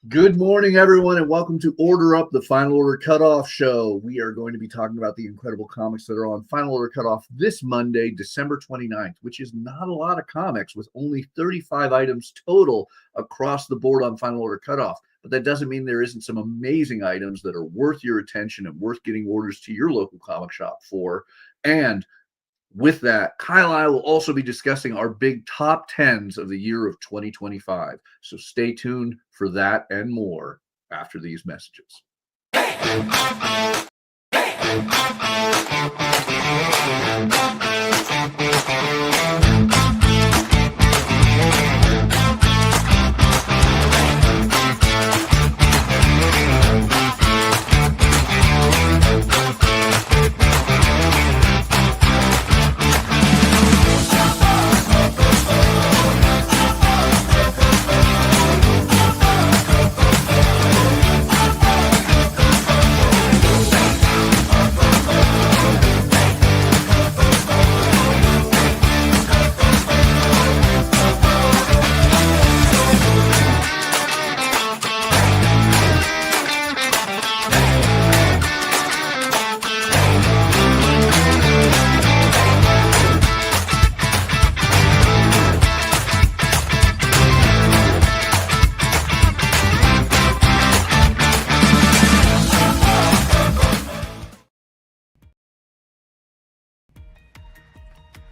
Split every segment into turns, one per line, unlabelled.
Good morning, everyone, and welcome to Order Up, the Final Order Cutoff show. We are going to be talking about the incredible comics that are on Final Order Cutoff this Monday, December 29th, which is not a lot of comics with only 35 items total across the board on Final Order Cutoff. But that doesn't mean there isn't some amazing items that are worth your attention and worth getting orders to your local comic shop for. And with that, Kyle and I will also be discussing our big top 10s of the year of 2025. So stay tuned for that and more after these messages.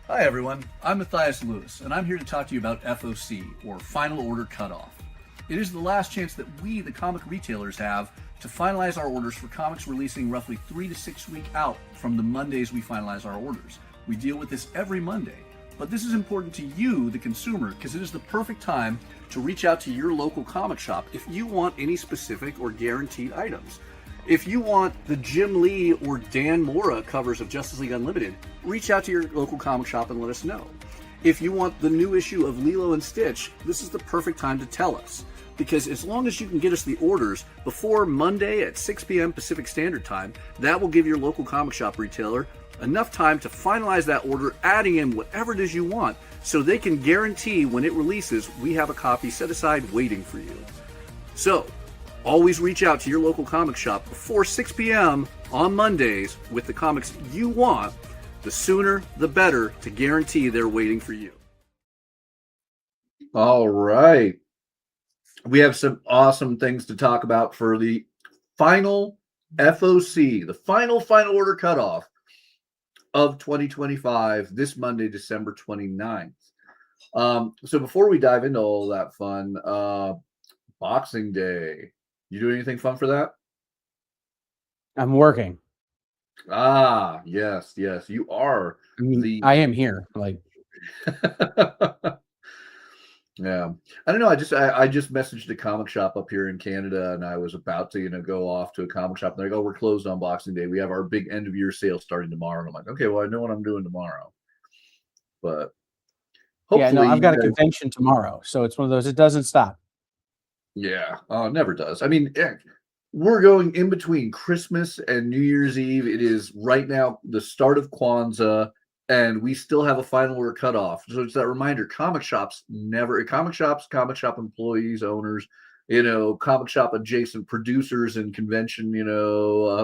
Hi everyone, I'm Mathias Lewis, and I'm here to talk to you about FOC, or Final Order Cutoff. It is the last chance that we, the comic retailers, have to finalize our orders for comics releasing roughly 3 to 6 weeks out from the Mondays we finalize our orders. We deal with this every Monday, but this is important to you, the consumer, because it is the perfect time to reach out to your local comic shop if you want any specific or guaranteed items. If you want the Jim Lee or Dan Mora covers of Justice League Unlimited, reach out to your local comic shop and let us know. If you want the new issue of Lilo and Stitch, this is the perfect time to tell us. Because as long as you can get us the orders before Monday at 6 p.m. Pacific Standard Time, that will give your local comic shop retailer enough time to finalize that order, adding in whatever it is you want, so they can guarantee when it releases, we have a copy set aside waiting for you. So, always reach out to your local comic shop before 6 p.m. on Mondays with the comics you want. The sooner, the better, to guarantee they're waiting for you.
All right. We have some awesome things to talk about for the final FOC, the final Order Cutoff of 2025, this Monday, December 29th. So before we dive into all that fun, Boxing Day. You do anything fun for that?
I'm working.
Ah, yes, you are.
I am here. Like,
yeah. I don't know. I just messaged a comic shop up here in Canada, and I was about to, go off to a comic shop. And they're like, "Oh, we're closed on Boxing Day. We have our big end of year sale starting tomorrow." And I'm like, "Okay, well, I know what I'm doing tomorrow." But hopefully,
I've got a convention tomorrow, so it's one of those. It doesn't stop.
Yeah, it never does. I mean, we're going in between Christmas and New Year's Eve. It is right now the start of Kwanzaa, and we still have a Final Order Cutoff. So it's that reminder: comic shop employees, owners, comic shop adjacent producers and convention,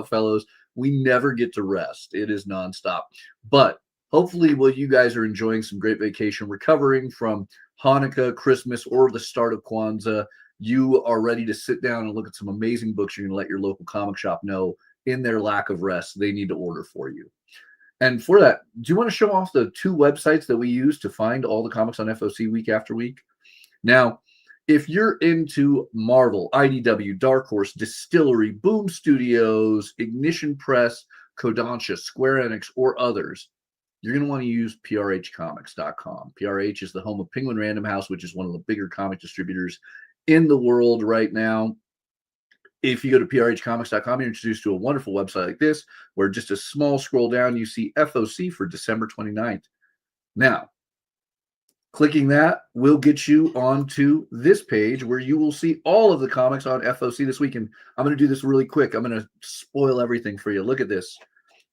fellows. We never get to rest. It is nonstop. But hopefully, while you guys are enjoying some great vacation, recovering from Hanukkah, Christmas, or the start of Kwanzaa, you are ready to sit down and look at some amazing books. You're going to let your local comic shop know in their lack of rest, they need to order for you. And for that, do you want to show off the 2 websites that we use to find all the comics on FOC week after week? Now, if you're into Marvel, IDW, Dark Horse, Distillery, Boom Studios, Ignition Press, Kodansha, Square Enix, or others, you're going to want to use prhcomics.com. PRH is the home of Penguin Random House, which is one of the bigger comic distributors in the world right now. If you go to prhcomics.com, you're introduced to a wonderful website like this, where just a small scroll down, you see FOC for December 29th. Now, clicking that will get you onto this page where you will see all of the comics on FOC this week. And I'm going to do this really quick. I'm going to spoil everything for you. Look at this.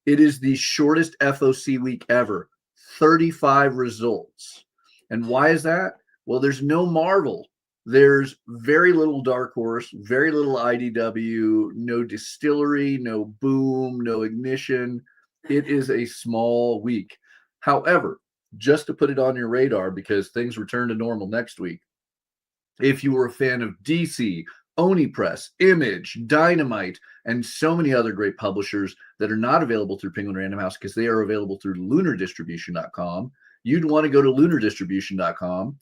It is the shortest FOC week ever. 35 results. And why is that? Well, there's no Marvel. There's very little Dark Horse, very little IDW, no Distillery, no Boom, no Ignition. It is a small week. However, just to put it on your radar, because things return to normal next week, if you were a fan of DC, Oni Press, Image, Dynamite, and so many other great publishers that are not available through Penguin Random House because they are available through lunardistribution.com, you'd want to go to lunardistribution.com,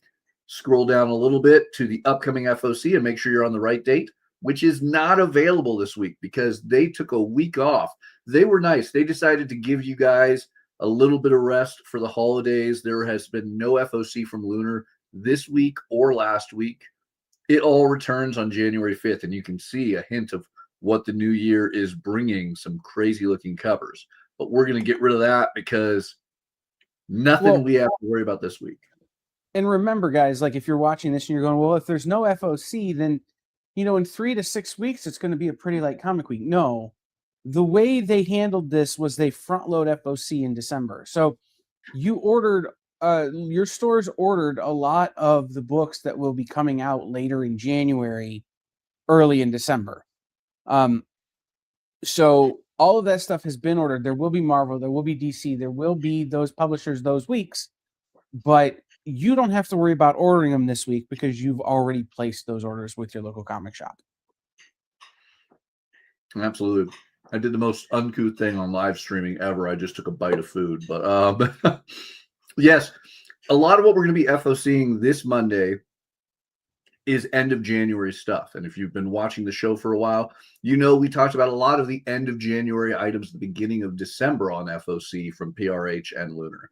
scroll down a little bit to the upcoming FOC and make sure you're on the right date, which is not available this week because they took a week off. They were nice. They decided to give you guys a little bit of rest for the holidays. There has been no FOC from Lunar this week or last week. It all returns on January 5th, and you can see a hint of what the new year is bringing, some crazy looking covers. But we're going to get rid of that because nothing we have to worry about this week.
And remember, guys, like if you're watching this and you're going, well, if there's no FOC, then, in 3 to 6 weeks, it's going to be a pretty light comic week. No, the way they handled this was they front load FOC in December. So you ordered, your stores ordered a lot of the books that will be coming out later in January, early in December. So all of that stuff has been ordered. There will be Marvel, there will be DC, there will be those publishers those weeks, but you don't have to worry about ordering them this week because you've already placed those orders with your local comic shop.
Absolutely. I did the most uncouth thing on live streaming ever. I just took a bite of food. But yes, a lot of what we're going to be FOCing this Monday is end of January stuff. And if you've been watching the show for a while, we talked about a lot of the end of January items at the beginning of December on FOC from PRH and Lunar.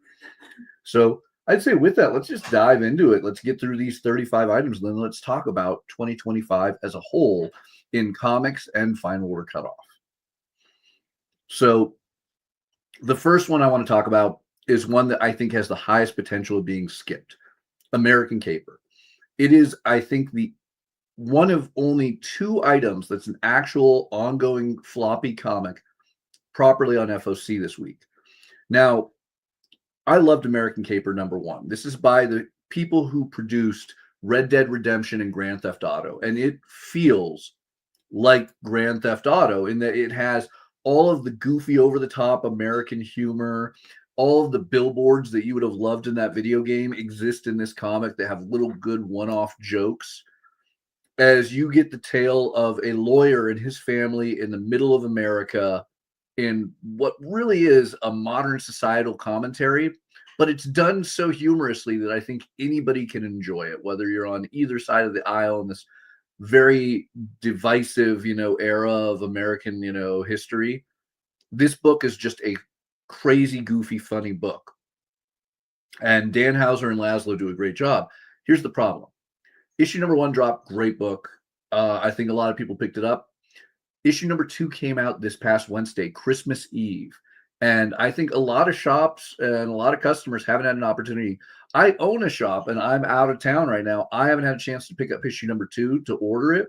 So I'd say with that, let's just dive into it. Let's get through these 35 items, and then let's talk about 2025 as a whole in comics and Final Order Cutoff. So the first one I want to talk about is one that I think has the highest potential of being skipped, American Caper. It is, I think, the one of only 2 items that's an actual ongoing floppy comic properly on FOC this week. Now, I loved American Caper #1. This is by the people who produced Red Dead Redemption and Grand Theft Auto, and it feels like Grand Theft Auto in that it has all of the goofy, over-the-top American humor. All of the billboards that you would have loved in that video game exist in this comic. They have little good one-off jokes as you get the tale of a lawyer and his family in the middle of America in what really is a modern societal commentary, but it's done so humorously that I think anybody can enjoy it, whether you're on either side of the aisle in this very divisive, era of American, history. This book is just a crazy, goofy, funny book. And Dan Houser and Laszlo do a great job. Here's the problem. Issue #1 dropped, great book. I think a lot of people picked it up. Issue #2 came out this past Wednesday, Christmas Eve. And I think a lot of shops and a lot of customers haven't had an opportunity. I own a shop and I'm out of town right now. I haven't had a chance to pick up issue #2 to order it.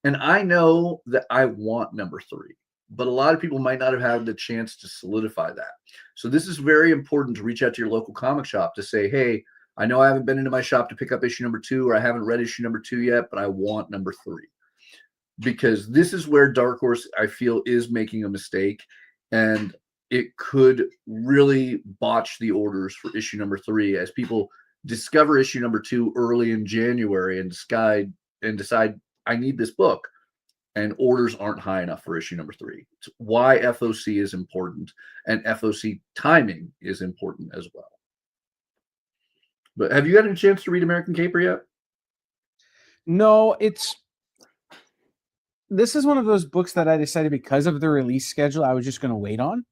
And I know that I want #3, but a lot of people might not have had the chance to solidify that. So this is very important to reach out to your local comic shop to say, hey, I know I haven't been into my shop to pick up issue #2, or I haven't read issue #2 yet, but I want #3. Because this is where Dark Horse, I feel, is making a mistake. And it could really botch the orders for issue #3 as people discover issue #2 early in January and decide I need this book, and orders aren't high enough for issue #3. It's why FOC is important, and FOC timing is important as well. But have you had a chance to read American Caper yet?
No, this is one of those books that I decided because of the release schedule, I was just going to wait on.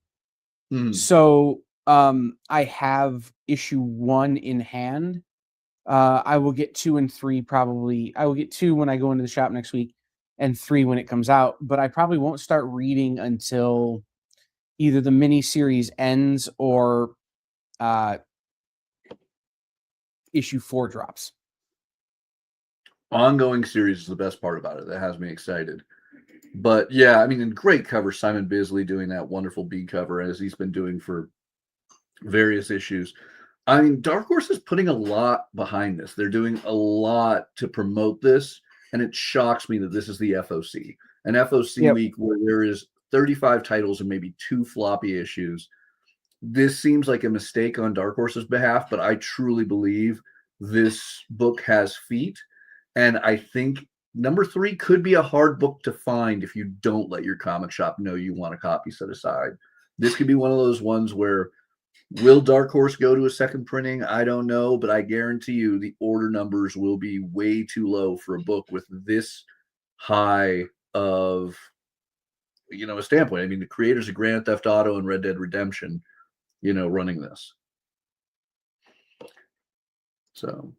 So I have issue 1 in hand. I will get 2 and 3 probably. I will get 2 when I go into the shop next week and 3 when it comes out. But I probably won't start reading until either the mini series ends or issue 4 drops.
Ongoing series is the best part about it. That has me excited. But yeah, I mean, in great cover, Simon Bisley doing that wonderful B cover as he's been doing for various issues. I mean, Dark Horse is putting a lot behind this. They're doing a lot to promote this, and it shocks me that this is the FOC, an FOC
Yep.
week where there is 35 titles and maybe 2 floppy issues. This seems like a mistake on Dark Horse's behalf, but I truly believe this book has feet, and I think number 3 could be a hard book to find if you don't let your comic shop know you want a copy set aside. This could be one of those ones where will Dark Horse go to a second printing? I don't know, but I guarantee you the order numbers will be way too low for a book with this high of a standpoint. I mean, the creators of Grand Theft Auto and Red Dead Redemption, running this. So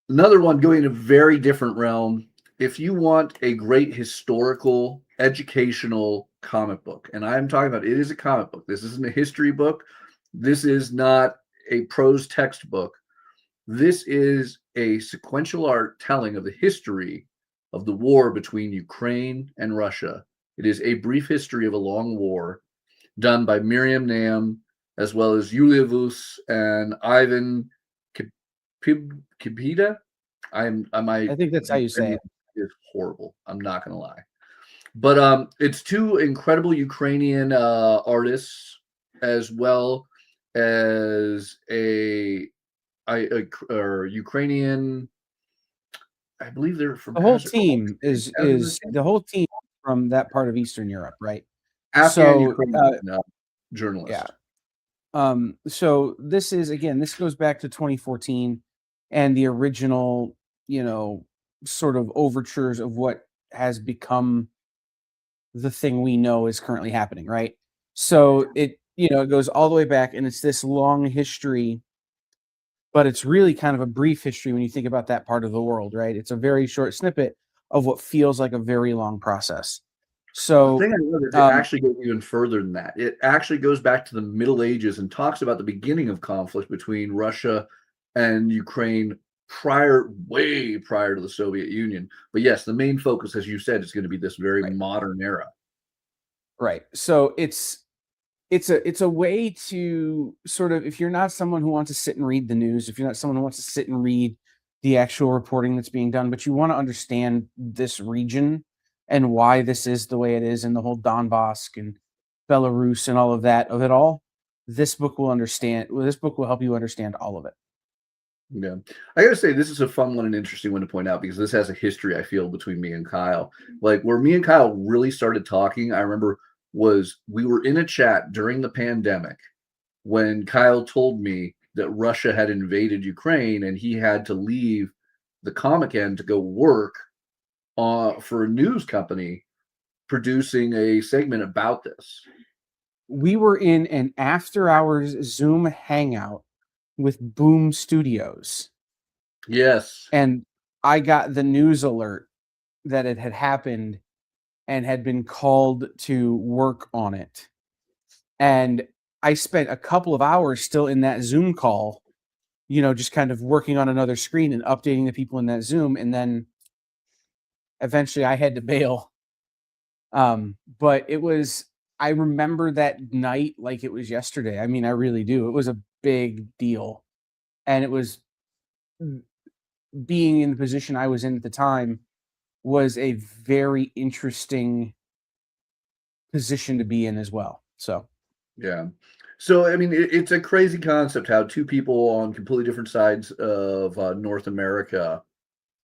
another one going in a very different realm. If you want a great historical, educational comic book, and I'm talking about it is a comic book. This isn't a history book. This is not a prose textbook. This is a sequential art telling of the history of the war between Ukraine and Russia. It is a brief history of a long war done by Miriam Nam, as well as Yulia Vus and Ivan Kipida.
I think that's how you say it.
It's horrible. I'm not going to lie. But it's 2 incredible Ukrainian artists, as well as a Ukrainian. I believe they're from
The whole team is the whole team from that part of Eastern Europe, right?
Afghan Ukrainian journalist.
Yeah. So this goes back to 2014 and the original, sort of overtures of what has become the thing we know is currently happening, right? So it goes all the way back, and it's this long history, but it's really kind of a brief history when you think about that part of the world, right? It's a very short snippet of what feels like a very long process. So
the thing I love is it actually goes even further than that. It actually goes back to the Middle Ages and talks about the beginning of conflict between Russia and Ukraine way prior to the Soviet Union. But yes, the main focus, as you said, is going to be this very modern era.
Right. So it's a way to sort of, if you're not someone who wants to sit and read the news, if you're not someone who wants to sit and read the actual reporting that's being done, but you want to understand this region and why this is the way it is, and the whole Donbass and Belarus and all of it all, this book will help you understand all of it.
Yeah. I gotta say, this is a fun one and interesting one to point out, because this has a history, I feel, between me and Kyle. Like, where me and Kyle really started talking, I remember, was we were in a chat during the pandemic when Kyle told me that Russia had invaded Ukraine and he had to leave the comic end to go work for a news company producing a segment about this.
We were in an after-hours Zoom hangout with Boom Studios.
Yes.
And I got the news alert that it had happened and had been called to work on it. And I spent a couple of hours still in that Zoom call, just kind of working on another screen and updating the people in that Zoom. And then eventually I had to bail. But I remember that night like it was yesterday. I mean, I really do. It was a big deal. And it was, being in the position I was in at the time, was a very interesting position to be in as well. So,
yeah. So, I mean, it's a crazy concept how 2 people on completely different sides of North America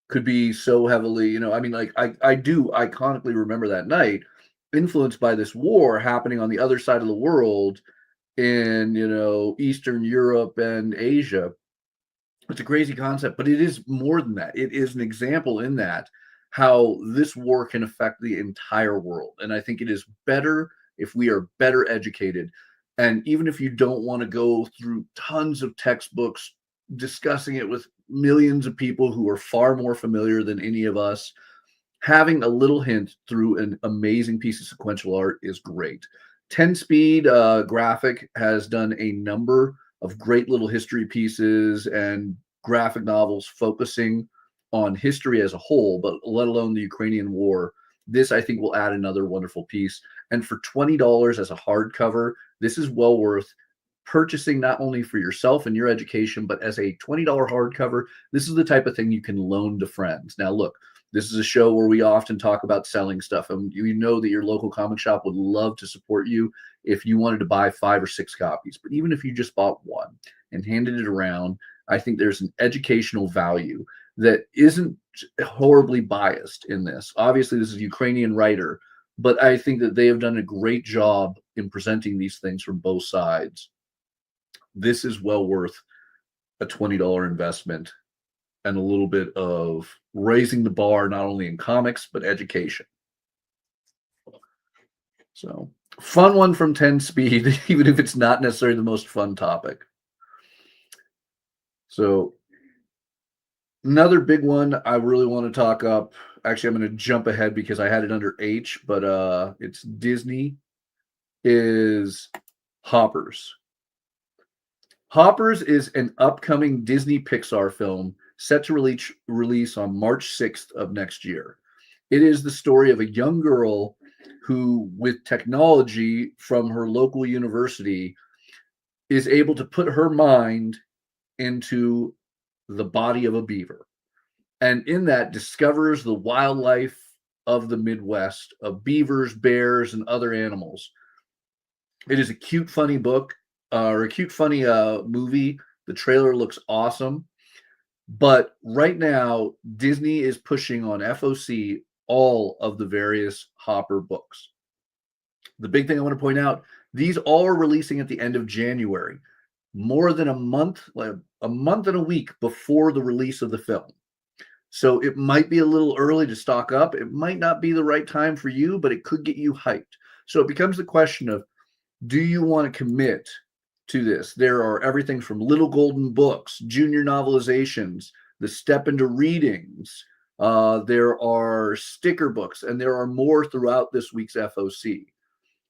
could be so heavily, I mean, like, I do iconically remember that night, influenced by this war happening on the other side of the world in, Eastern Europe and Asia. It's a crazy concept, but it is more than that. It is an example in that how this war can affect the entire world. And I think it is better if we are better educated. And even if you don't want to go through tons of textbooks discussing it with millions of people who are far more familiar than any of us, having a little hint through an amazing piece of sequential art is great. 10 Speed Graphic has done a number of great little history pieces and graphic novels focusing on history as a whole, but let alone the Ukrainian war. This, I think, will add another wonderful piece. And for $20 as a hardcover, this is well worth purchasing not only for yourself and your education, but as a $20 hardcover, this is the type of thing you can loan to friends. Now, look, this is a show where we often talk about selling stuff, and you know that your local comic shop would love to support you if you wanted to buy 5 or 6 copies. But even if you just bought one and handed it around, I think there's an educational value that isn't horribly biased in this. Obviously, this is a Ukrainian writer, but I think that they have done a great job in presenting these things from both sides. This is well worth a $20 investment and a little bit of raising the bar, not only in comics, but education. So, fun one from 10 speed, even if it's not necessarily the most fun topic. So, another big one I really want to talk up. Actually, I'm going to jump ahead because I had it under H, but it's Disney, is Hoppers. Hoppers is an upcoming Disney Pixar film set to release on March 6th of next year. It is the story of a young girl who, with technology from her local university, is able to put her mind into the body of a beaver. And in that discovers the wildlife of the Midwest, of beavers, bears, and other animals. It is a cute, funny book, or a cute, funny movie. The trailer looks awesome. But right now, Disney is pushing on FOC all of the various Hopper books. The big thing I want to point out, these all are releasing at the end of January, more than a month, like a month and a week before the release of the film. So it might be a little early to stock up. It might not be the right time for you, but it could get you hyped. So it becomes the question of, do you want to commit to this? There are everything from little golden books, junior novelizations, the step into readings. There are sticker books, and there are more throughout this week's FOC.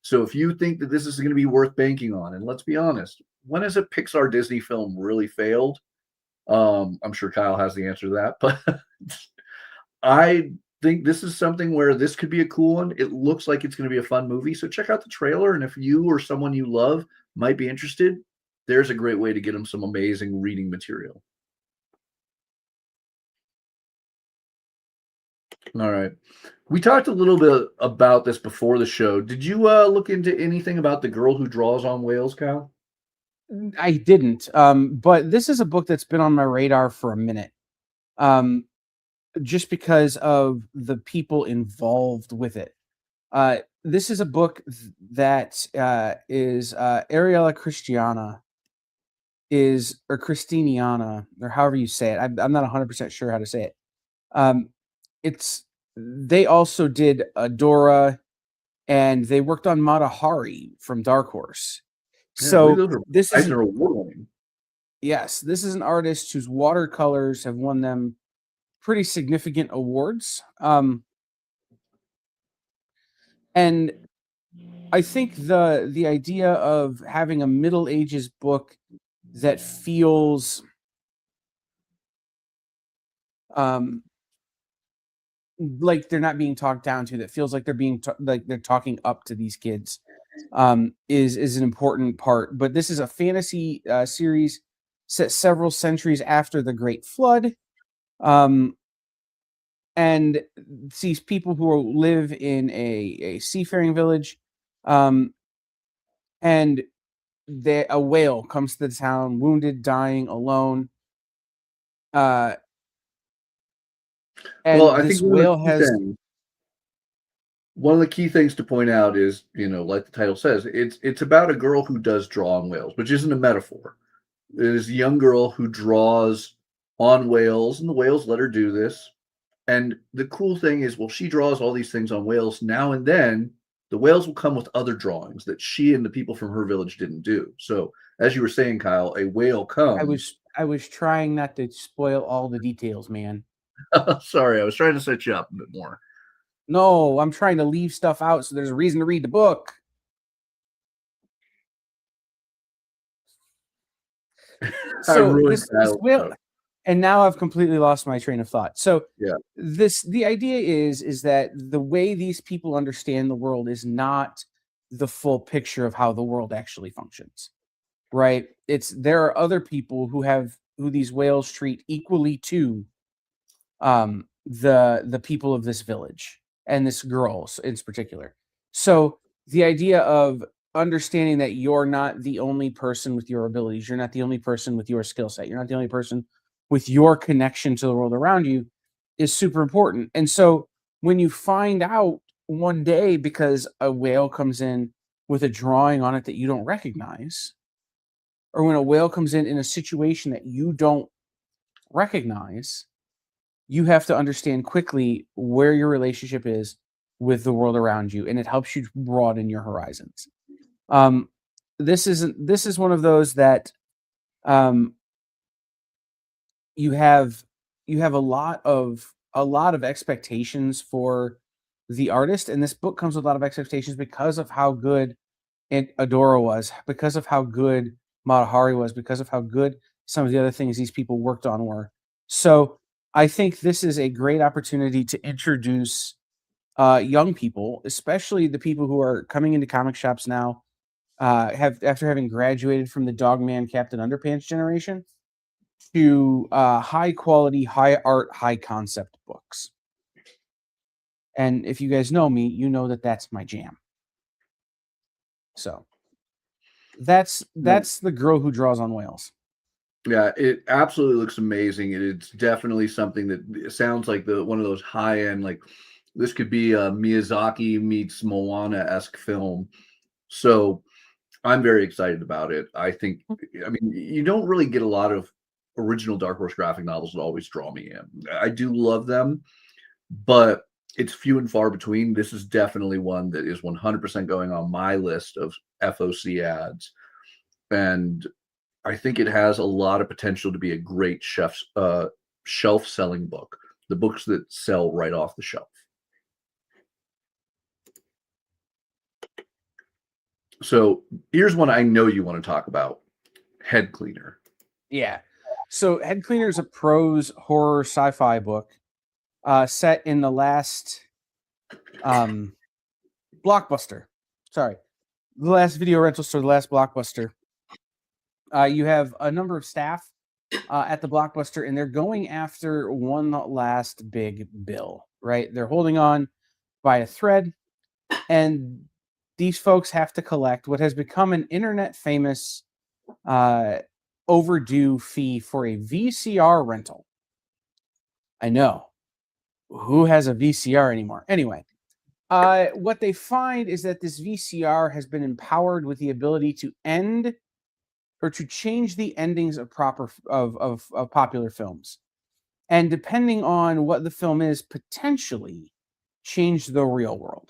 So if you think that this is going to be worth banking on, and let's be honest, when has a Pixar Disney film really failed? I'm sure Kyle has the answer to that, but I think this is something where this could be a cool one. It looks like it's going to be a fun movie. So check out the trailer. And if you or someone you love might be interested, there's a great way to get them some amazing reading material. All right. We talked a little bit about this before the show. Did you look into anything about the girl who draws on whales, Kyle?
I didn't. But this is a book that's been on my radar for a minute. Just because of the people involved with it. This is a book that is Ariella Christiana or Christiniana, or however you say it. I'm not 100% sure how to say it. They also did Adora, and they worked on Mata Hari from Dark Horse.
Yeah,
So this is
award-winning.
Yes, this is an artist whose watercolors have won them pretty significant awards. And I think the idea of having a Middle Ages book that feels like they're not being talked down to, that feels like they're being like they're talking up to these kids, is an important part. But this is a fantasy series set several centuries after the Great Flood. And these people who live in a seafaring village, and a whale comes to the town, wounded, dying, alone. And
Well, I
this
think
whale has...
one of the key things to point out is, like the title says, it's about a girl who does draw on whales, which isn't a metaphor. It is a young girl who draws on whales, and the whales let her do this. And the cool thing is, well, she draws all these things on whales. Now and then, the whales will come with other drawings that she and the people from her village didn't do. So, as you were saying, Kyle, a whale comes.
I was trying not to spoil all the details, man.
Sorry, I was trying to set you up a bit more.
No, I'm trying to leave stuff out so there's a reason to read the book. So this whale, and now I've completely lost my train of thought. So
yeah,
the idea is that the way these people understand the world is not the full picture of how the world actually functions. right? There are other people who these whales treat equally to the people of this village and this girl in particular. So the idea of understanding that you're not the only person with your abilities, you're not the only person with your skill set, you're not the only person with your connection to the world around you is super important. And so when you find out one day because a whale comes in with a drawing on it that you don't recognize, or when a whale comes in a situation that you don't recognize, you have to understand quickly where your relationship is with the world around you, and it helps you broaden your horizons. This is one of those that you have a lot of expectations for the artist, and this book comes with a lot of expectations because of how good Adora was, because of how good Matahari was, because of how good some of the other things these people worked on were. So I think this is a great opportunity to introduce young people, especially the people who are coming into comic shops now, after having graduated from the Dogman Captain Underpants generation, to high quality, high art, high concept books. And if you guys know me, you know that that's my jam. So that's the girl who draws on whales.
Yeah, it absolutely looks amazing. It's definitely something that it sounds like one of those high end, like this could be a Miyazaki meets Moana-esque film. So I'm very excited about it. I mean, you don't really get a lot of original Dark Horse graphic novels that always draw me in. I do love them, but it's few and far between. This is definitely one that is 100% going on my list of FOC ads. And I think it has a lot of potential to be a great shelf selling book. The books that sell right off the shelf. So here's one I know you want to talk about: Head Cleaner.
Yeah. So Head Cleaner is a prose horror sci-fi book set in the last Blockbuster. Sorry. The last video rental store, the last Blockbuster. You have a number of staff at the Blockbuster, and they're going after one last big bill, right? They're holding on by a thread, and these folks have to collect what has become an internet famous overdue fee for a VCR rental. I know. Who has a VCR anymore? Anyway, what they find is that this VCR has been empowered with the ability to end or to change the endings of popular films. And depending on what the film is, potentially change the real world.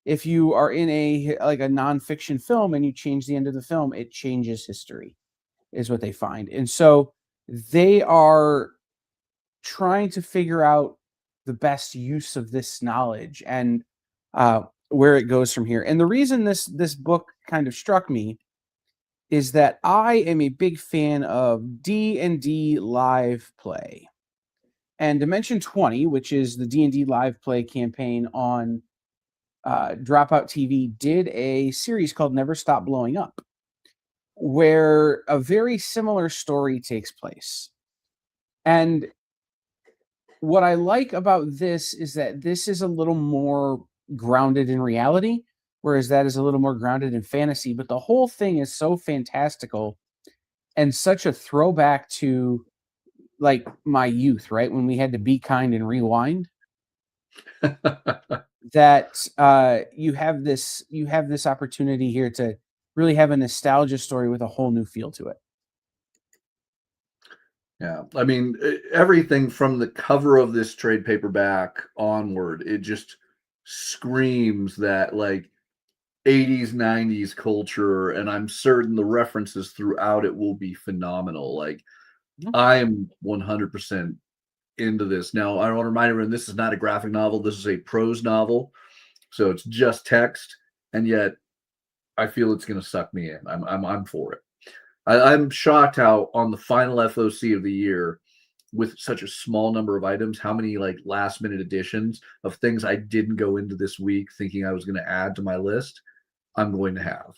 If you are in a nonfiction film and you change the end of the film, it changes history, is what they find. And so they are trying to figure out the best use of this knowledge and where it goes from here. And the reason this book kind of struck me is that I am a big fan of D&D live play. And Dimension 20, which is the D&D live play campaign on Dropout TV, did a series called Never Stop Blowing Up, where a very similar story takes place. And what I like about this is that this is a little more grounded in reality, whereas that is a little more grounded in fantasy. But the whole thing is so fantastical and such a throwback to like my youth, right? When we had to be kind and rewind. That you have this opportunity here to really have a nostalgia story with a whole new feel to it.
Yeah, I mean, everything from the cover of this trade paperback onward, it just screams that like 80s, 90s culture, and I'm certain the references throughout it will be phenomenal. Like, I am 100% into this. Now, I want to remind everyone, this is not a graphic novel. This is a prose novel, so it's just text, and yet I feel it's going to suck me in. I'm for it. I'm shocked how on the final FOC of the year, with such a small number of items, how many like last minute additions of things I didn't go into this week thinking I was going to add to my list, I'm going to have.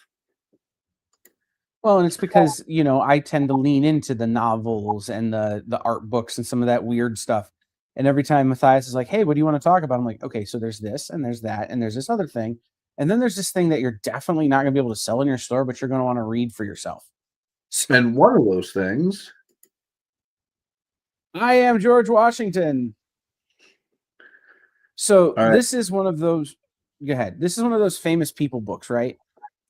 Well, and it's because, I tend to lean into the novels and the art books and some of that weird stuff. And every time Matthias is like, "Hey, what do you want to talk about?" I'm like, "Okay, so there's this and there's that and there's this other thing. And then there's this thing that you're definitely not going to be able to sell in your store, but you're going to want to read for yourself." So,
And one of those things.
I am George Washington. So
All right.
this is one of those. Go ahead. This is one of those famous people books, right?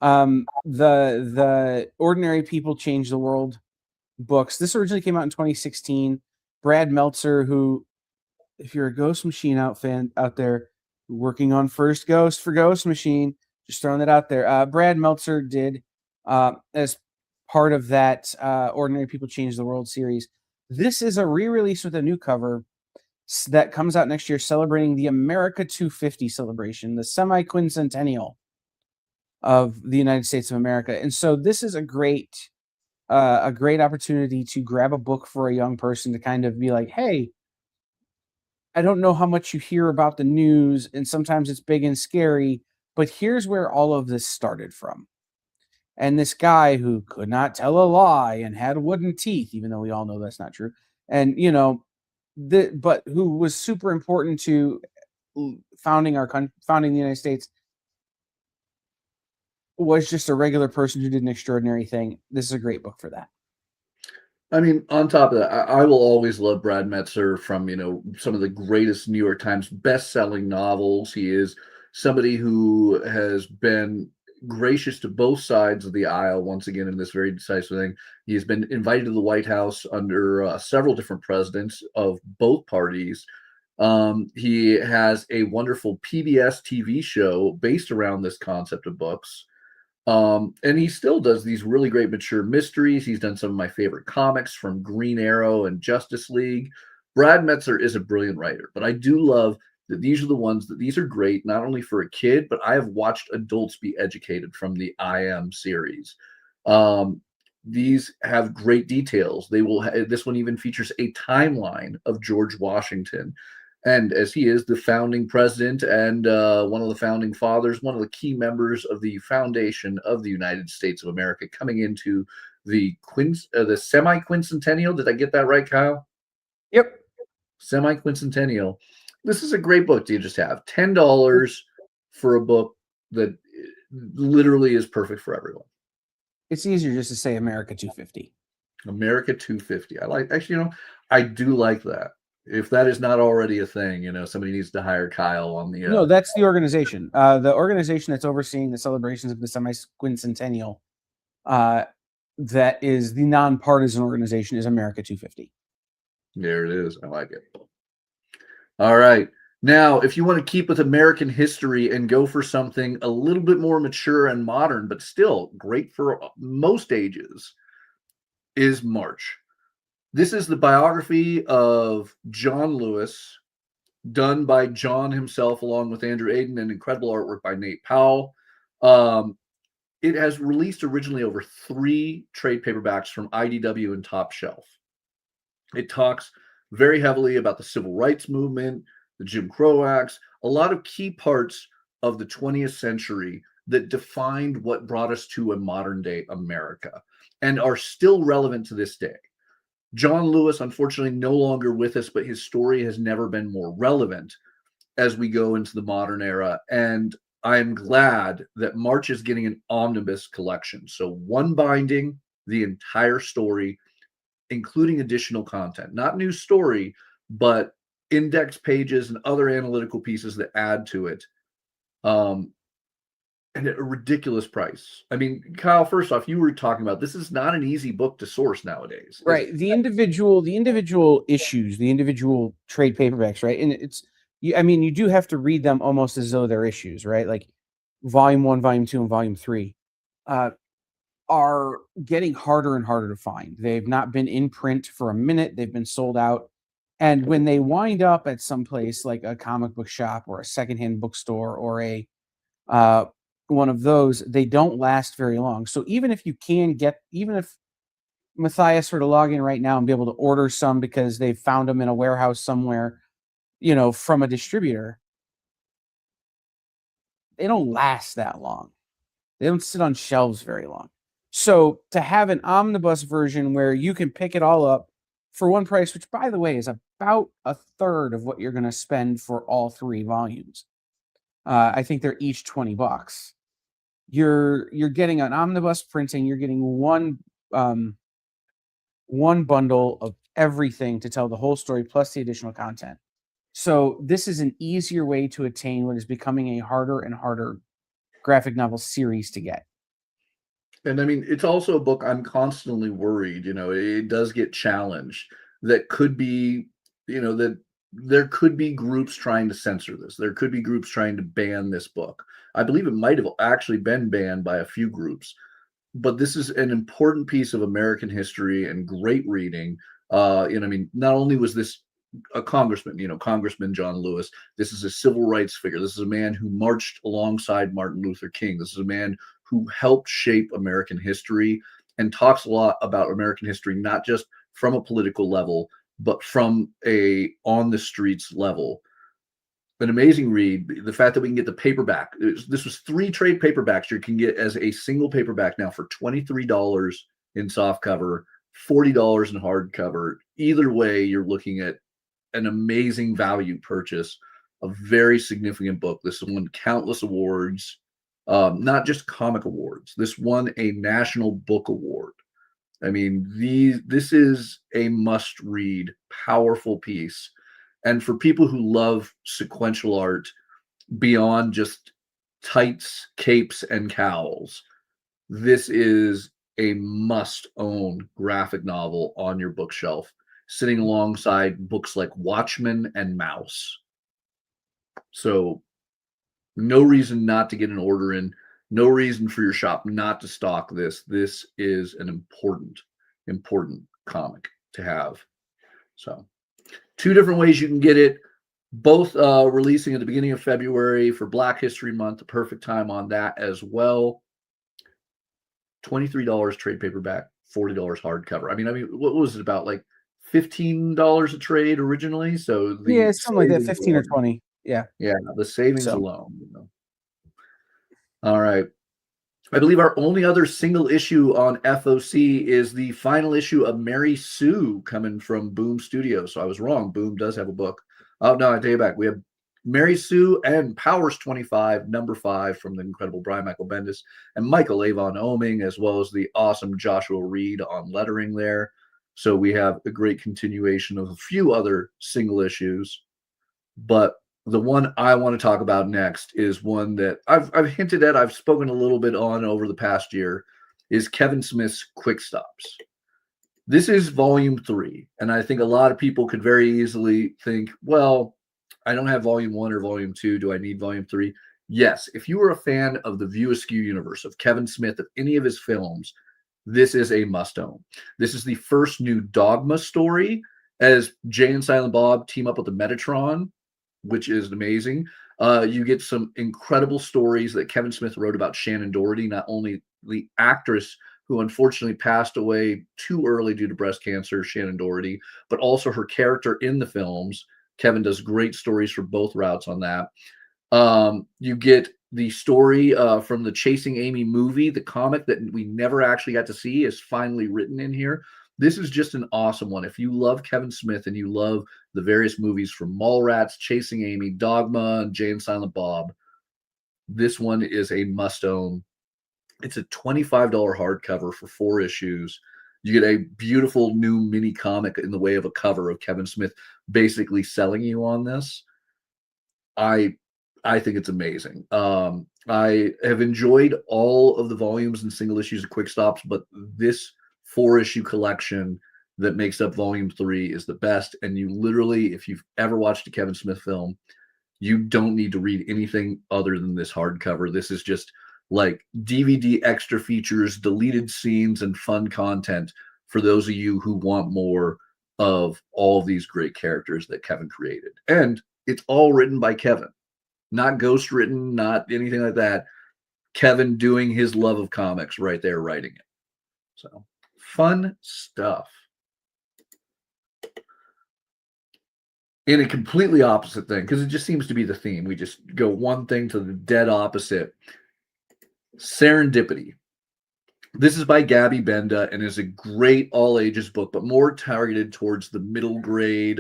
The Ordinary People Change the World books. This originally came out in 2016. Brad Meltzer, who, if you're a Ghost Machine out there working on first Ghost for Ghost Machine, just throwing that out there. Brad Meltzer did as part of that Ordinary People Change the World series. This is a re-release with a new cover that comes out next year, celebrating the America 250 celebration, the semi-quincentennial of the United States of America. And so this is a great opportunity to grab a book for a young person to kind of be like, "Hey, I don't know how much you hear about the news, and sometimes it's big and scary, but here's where all of this started from." And this guy who could not tell a lie and had wooden teeth, even though we all know that's not true, and but who was super important to founding founding the United States, was just a regular person who did an extraordinary thing. This is a great book for that.
I mean, on top of that, I will always love Brad Meltzer from, some of the greatest New York Times best-selling novels. He is somebody who has been gracious to both sides of the aisle once again in this very decisive thing. He has been invited to the White House under several different presidents of both parties. He has a wonderful PBS TV show based around this concept of books. And he still does these really great mature mysteries. He's done some of my favorite comics from Green Arrow and Justice League. Brad Meltzer is a brilliant writer, but I do love that these are the ones that these are great, not only for a kid, but I have watched adults be educated from the I Am series. These have great details. This one even features a timeline of George Washington. And as he is the founding president and one of the founding fathers, one of the key members of the foundation of the United States of America, coming into the semi-quincentennial. Did I get that right, Kyle?
Yep.
Semi-quincentennial. This is a great book to just have. $10 for a book that literally is perfect for everyone.
It's easier just to say America 250.
America 250. I do like that. If that is not already a thing, somebody needs to hire Kyle on the.
No, that's the organization. The organization that's overseeing the celebrations of the semi-quincentennial, that is the nonpartisan organization, is America 250.
There it is. I like it. All right. Now, if you want to keep with American history and go for something a little bit more mature and modern, but still great for most ages, is March. This is the biography of John Lewis, done by John himself, along with Andrew Aiden, and incredible artwork by Nate Powell. It has released originally over 3 trade paperbacks from IDW and Top Shelf. It talks very heavily about the civil rights movement, the Jim Crow Acts, a lot of key parts of the 20th century that defined what brought us to a modern day America and are still relevant to this day. John Lewis, unfortunately, no longer with us, but his story has never been more relevant as we go into the modern era. And I'm glad that March is getting an omnibus collection. So one binding, the entire story, including additional content, not new story, but index pages and other analytical pieces that add to it. And at a ridiculous price. I mean, Kyle, first off, you were talking about this is not an easy book to source nowadays.
Right. The individual issues, the individual trade paperbacks, right? And you do have to read them almost as though they're issues, right? Like volume 1, volume 2, and volume 3 are getting harder and harder to find. They've not been in print for a minute. They've been sold out. And when they wind up at some place like a comic book shop or a secondhand bookstore or a one of those, they don't last very long. So even if Matthias were to log in right now and be able to order some because they found them in a warehouse somewhere, from a distributor, they don't last that long. They don't sit on shelves very long. So to have an omnibus version where you can pick it all up for one price, which by the way is about a third of what you're going to spend for all 3 volumes. I think they're each $20. You're getting an omnibus printing. You're getting one bundle of everything to tell the whole story plus the additional content. So this is an easier way to attain what is becoming a harder and harder graphic novel series to get.
And I mean, it's also a book I'm constantly worried, it does get challenged. That could be, that there could be groups trying to censor this. There could be groups trying to ban this book. I believe it might have actually been banned by a few groups, but this is an important piece of American history and great reading. And I mean, not only was this a congressman, Congressman John Lewis, this is a civil rights figure. This is a man who marched alongside Martin Luther King. This is a man who helped shape American history and talks a lot about American history, not just from a political level, but from a on the streets level. An amazing read. The fact that we can get the paperback. This was 3 trade paperbacks you can get as a single paperback now for $23 in softcover, $40 in hardcover. Either way, you're looking at an amazing value purchase, a very significant book. This won countless awards, not just comic awards. This won a National Book Award. I mean, this is a must-read, powerful piece. And for people who love sequential art beyond just tights, capes, and cowls, this is a must-own graphic novel on your bookshelf, sitting alongside books like Watchmen and Mouse. So no reason not to get an order in. No reason for your shop not to stock this. This is an important comic to have. So 2 different ways you can get it, both releasing at the beginning of February for Black History Month, the perfect time on that as well. $23 trade paperback, $40 hardcover. I mean, what was it about, like $15 a trade originally? So
yeah, something like that, 15 or 20. Yeah,
the savings alone. All right. I believe our only other single issue on FOC is the final issue of Mary Sue coming from Boom Studios. So I was wrong. Boom does have a book. Oh, no, I take it back. We have Mary Sue and Powers 25, number 5 from the incredible Brian Michael Bendis and Michael Avon Oming, as well as the awesome Joshua Reed on lettering there. So we have a great continuation of a few other single issues. But the one I want to talk about next is one that I've hinted at, I've spoken a little bit on over the past year, is Kevin Smith's Quick Stops. This is volume 3, and I think a lot of people could very easily think, well, I don't have volume 1 or volume 2. Do I need volume 3? Yes. If you are a fan of the View Askew universe, of Kevin Smith, of any of his films, this is a must-own. This is the first new Dogma story as Jay and Silent Bob team up with the Metatron, which is amazing. You get some incredible stories that Kevin Smith wrote about Shannon Doherty, not only the actress who unfortunately passed away too early due to breast cancer, Shannon Doherty, but also her character in the films. Kevin does great stories for both routes on that. You get the story from the Chasing Amy movie, the comic that we never actually got to see is finally written in here. This is just an awesome one. If you love Kevin Smith and you love the various movies from Mallrats, Chasing Amy, Dogma, and Jay and Silent Bob, this one is a must-own. It's a $25 hardcover for 4 issues. You get a beautiful new mini comic in the way of a cover of Kevin Smith basically selling you on this. I think it's amazing. I have enjoyed all of the volumes and single issues of Quick Stops, but this 4-issue collection that makes up volume 3 is the best. And you literally, if you've ever watched a Kevin Smith film, you don't need to read anything other than this hardcover. This is just like DVD extra features, deleted scenes, and fun content for those of you who want more of all of these great characters that Kevin created. And it's all written by Kevin, not ghost written, not anything like that. Kevin doing his love of comics right there, writing it. So fun stuff. In a completely opposite thing, because it just seems to be the theme. We just go one thing to the dead opposite. Serendipity. This is by Gabby Benda and is a great all ages book, but more targeted towards the middle grade,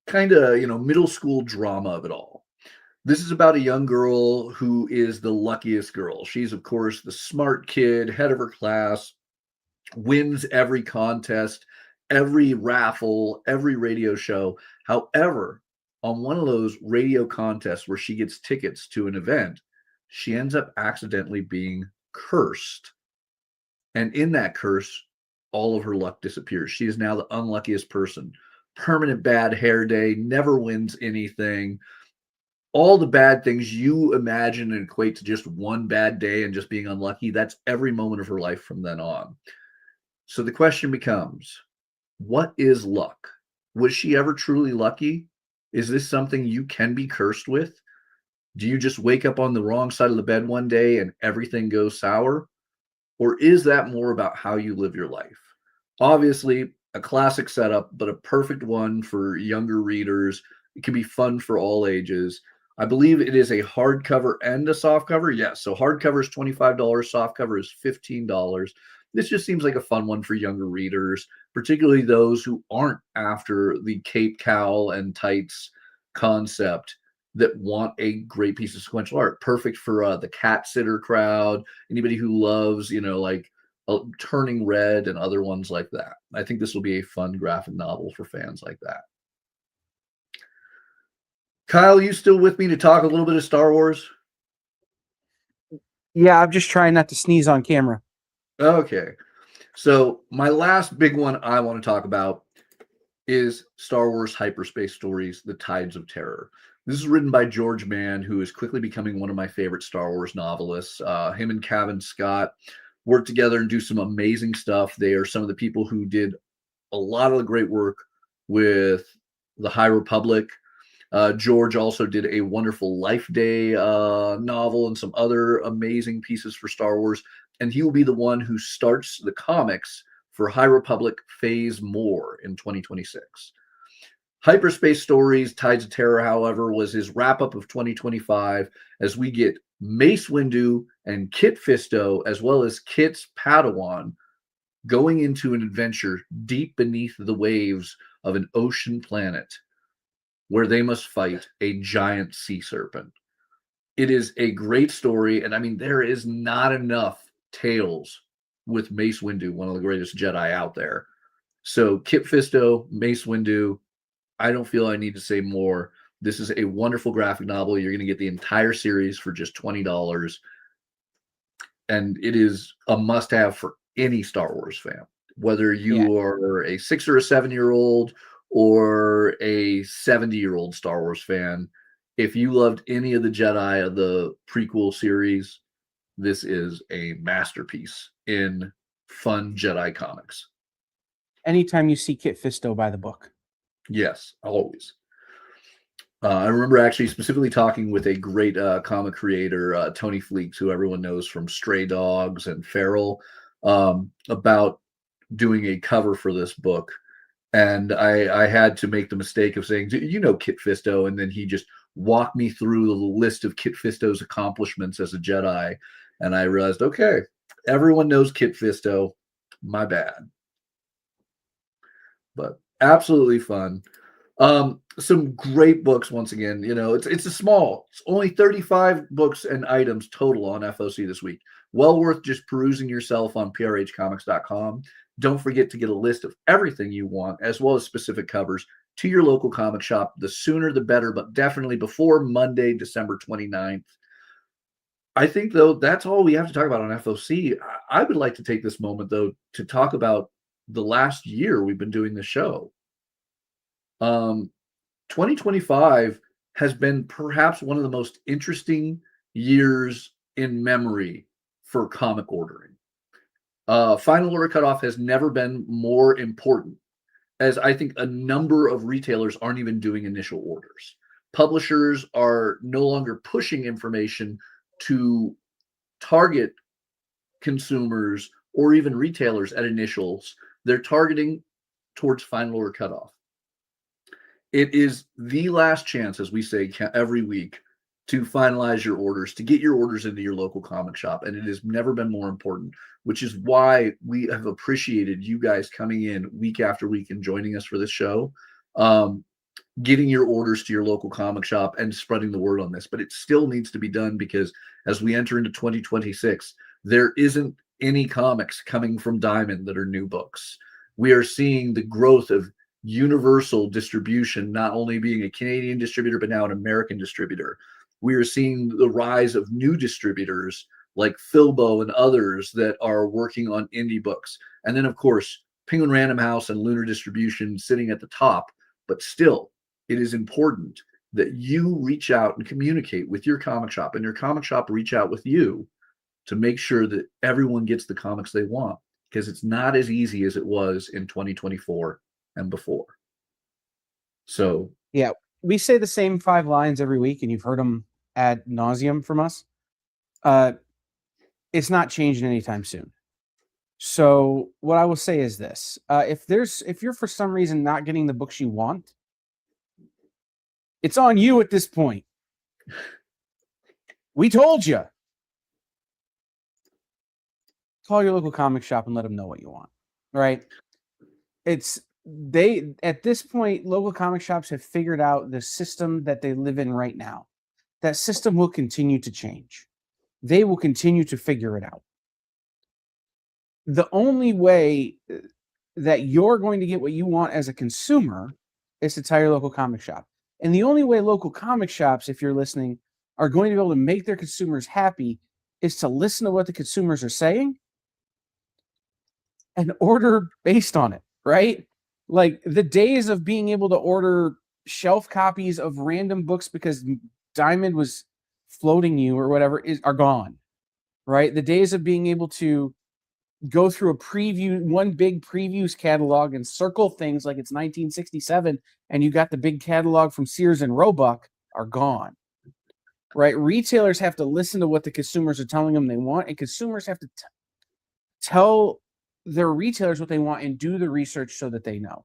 kind of, middle school drama of it all. This is about a young girl who is the luckiest girl. She's, of course, the smart kid, head of her class, wins every contest, every raffle, every radio show. However, on one of those radio contests where she gets tickets to an event, she ends up accidentally being cursed. And in that curse, all of her luck disappears. She is now the unluckiest person. Permanent bad hair day, never wins anything. All the bad things you imagine and equate to just one bad day and just being unlucky, that's every moment of her life from then on. So the question becomes, what is luck? Was she ever truly lucky? Is this something you can be cursed with? Do you just wake up on the wrong side of the bed one day and everything goes sour? Or is that more about how you live your life? Obviously, a classic setup, but a perfect one for younger readers. It can be fun for all ages. I believe it is a hardcover and a softcover. Yes, so hardcover is $25, softcover is $15. This just seems like a fun one for younger readers, particularly those who aren't after the cape, cowl, and tights concept that want a great piece of sequential art. Perfect for the cat sitter crowd, anybody who loves, like Turning Red and other ones like that. I think this will be a fun graphic novel for fans like that. Kyle, you still with me to talk a little bit of Star Wars?
Yeah, I'm just trying not to sneeze on camera.
Okay. So my last big one I want to talk about is Star Wars Hyperspace Stories, The Tides of Terror. This is written by George Mann, who is quickly becoming one of my favorite Star Wars novelists. Him and Cavan Scott work together and do some amazing stuff. They are some of the people who did a lot of the great work with the High Republic. George also did a wonderful Life Day novel and some other amazing pieces for Star Wars. And he will be the one who starts the comics for High Republic Phase More in 2026. Hyperspace Stories, Tides of Terror, however, was his wrap up of 2025 as we get Mace Windu and Kit Fisto, as well as Kit's Padawan, going into an adventure deep beneath the waves of an ocean planet where they must fight a giant sea serpent. It is a great story, and I mean, there is not enough tales with Mace Windu, one of the greatest Jedi out there. So Kit Fisto, Mace Windu, I don't feel I need to say more. This is a wonderful graphic novel. You're going to get the entire series for just $20. And it is a must-have for any Star Wars fan, whether you are a 6 or a 7-year-old or a 70-year-old Star Wars fan. If you loved any of the Jedi of the prequel series, this is a masterpiece in fun Jedi comics.
Anytime you see Kit Fisto, buy the book.
Yes, always. I remember actually specifically talking with a great comic creator, Tony Fleeks, who everyone knows from Stray Dogs and Feral, about doing a cover for this book. And I had to make the mistake of saying, you know, Kit Fisto. And then he just walked me through the list of Kit Fisto's accomplishments as a Jedi. And I realized, okay, everyone knows Kit Fisto. My bad. But absolutely fun. Some great books once again. You know, it's it's only 35 books and items total on FOC this week. Well worth just perusing yourself on prhcomics.com. Don't forget to get a list of everything you want, as well as specific covers, to your local comic shop. The sooner the better, but definitely before Monday, December 29th. I think, though, that's all we have to talk about on FOC. I would like to take this moment, though, to talk about the last year we've been doing the show. 2025 has been perhaps one of the most interesting years in memory for comic ordering. Final Order Cutoff has never been more important, as I think a number of retailers aren't even doing initial orders. Publishers are no longer pushing information to target consumers or even retailers at initials. They're targeting towards Final Order Cutoff. It is the last chance, as we say every week, to finalize your orders, to get your orders into your local comic shop. And it has never been more important, which is why we have appreciated you guys coming in week after week and joining us for this show, getting your orders to your local comic shop and spreading the word on this. But it still needs to be done because as we enter into 2026, there isn't any comics coming from Diamond that are new books. We are seeing the growth of universal distribution, not only being a Canadian distributor, but now an American distributor. We are seeing the rise of new distributors like Filbo and others that are working on indie books. And then, of course, Penguin Random House and Lunar Distribution sitting at the top. But still, it is important that you reach out and communicate with your comic shop, and your comic shop reach out with you to make sure that everyone gets the comics they want, because it's not as easy as it was in 2024 and before. So,
yeah, we say the same 5 lines every week, and you've heard them ad nauseum from us. It's not changing anytime soon. So what I will say is this: if you're for some reason not getting the books you want, it's on you at this point. We told you. Call your local comic shop and let them know what you want. Right? At this point, local comic shops have figured out the system that they live in right now. That system will continue to change. They will continue to figure it out. The only way that you're going to get what you want as a consumer is to tell your local comic shop. And the only way local comic shops, if you're listening, are going to be able to make their consumers happy is to listen to what the consumers are saying and order based on it, right? Like the days of being able to order shelf copies of random books because Diamond was floating you or whatever are gone, right? The days of being able to go through one big previews catalog and circle things like it's 1967 and you got the big catalog from Sears and Roebuck are gone, right? Retailers have to listen to what the consumers are telling them they want, and consumers have to tell their retailers what they want and do the research so that they know.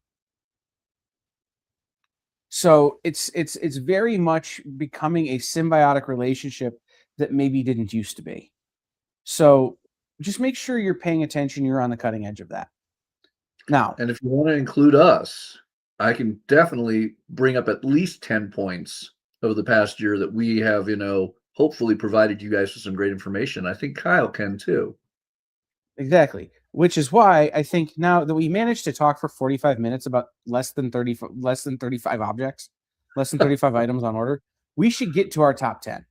So it's very much becoming a symbiotic relationship that maybe didn't used to be. So just make sure you're paying attention. You're on the cutting edge of that. Now,
and if you want to include us, I can definitely bring up at least 10 points over the past year that we have, hopefully provided you guys with some great information. I think Kyle can too.
Exactly. Which is why I think now that we managed to talk for 45 minutes about less than 35 objects, less than 35 items on order, we should get to our top 10.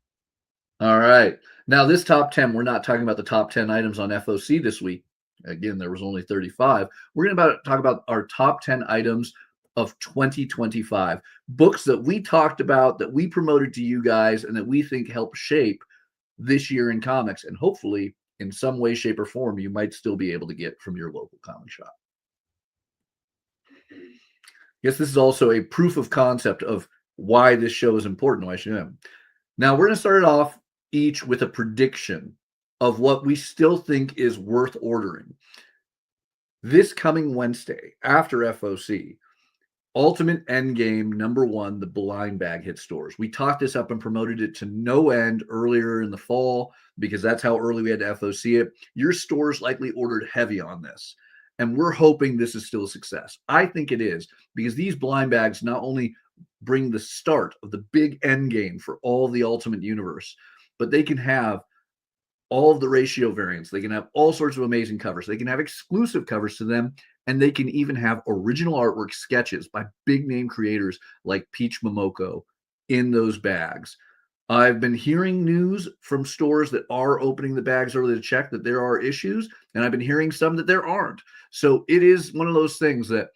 All right. Now, this top 10, we're not talking about the top 10 items on FOC this week. Again, there was only 35. We're going to talk about our top 10 items of 2025. Books that we talked about, that we promoted to you guys, and that we think help shape this year in comics. And hopefully, in some way, shape, or form, you might still be able to get from your local comic shop. Yes, this is also a proof of concept of why this show is important. Why should I? Now, we're going to start it off each with a prediction of what we still think is worth ordering. This coming Wednesday, after FOC, Ultimate Endgame #1, the blind bag hit stores. We talked this up and promoted it to no end earlier in the fall because that's how early we had to FOC it. Your stores likely ordered heavy on this, and we're hoping this is still a success. I think it is, because these blind bags not only bring the start of the big end game for all the Ultimate Universe, but they can have all of the ratio variants. They can have all sorts of amazing covers. They can have exclusive covers to them, and they can even have original artwork sketches by big name creators like Peach Momoko in those bags. I've been hearing news from stores that are opening the bags early to check that there are issues, and I've been hearing some that there aren't. So it is one of those things that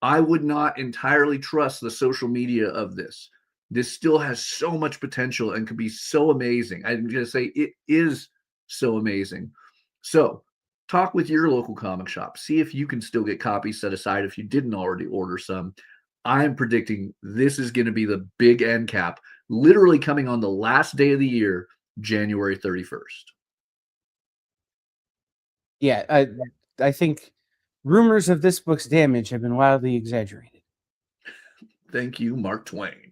I would not entirely trust the social media of this. This still has so much potential and could be so amazing. I'm going to say it is so amazing. So talk with your local comic shop. See if you can still get copies set aside if you didn't already order some. I'm predicting this is going to be the big end cap, literally coming on the last day of the year, January 31st.
Yeah, I think rumors of this book's damage have been wildly exaggerated.
Thank you, Mark Twain.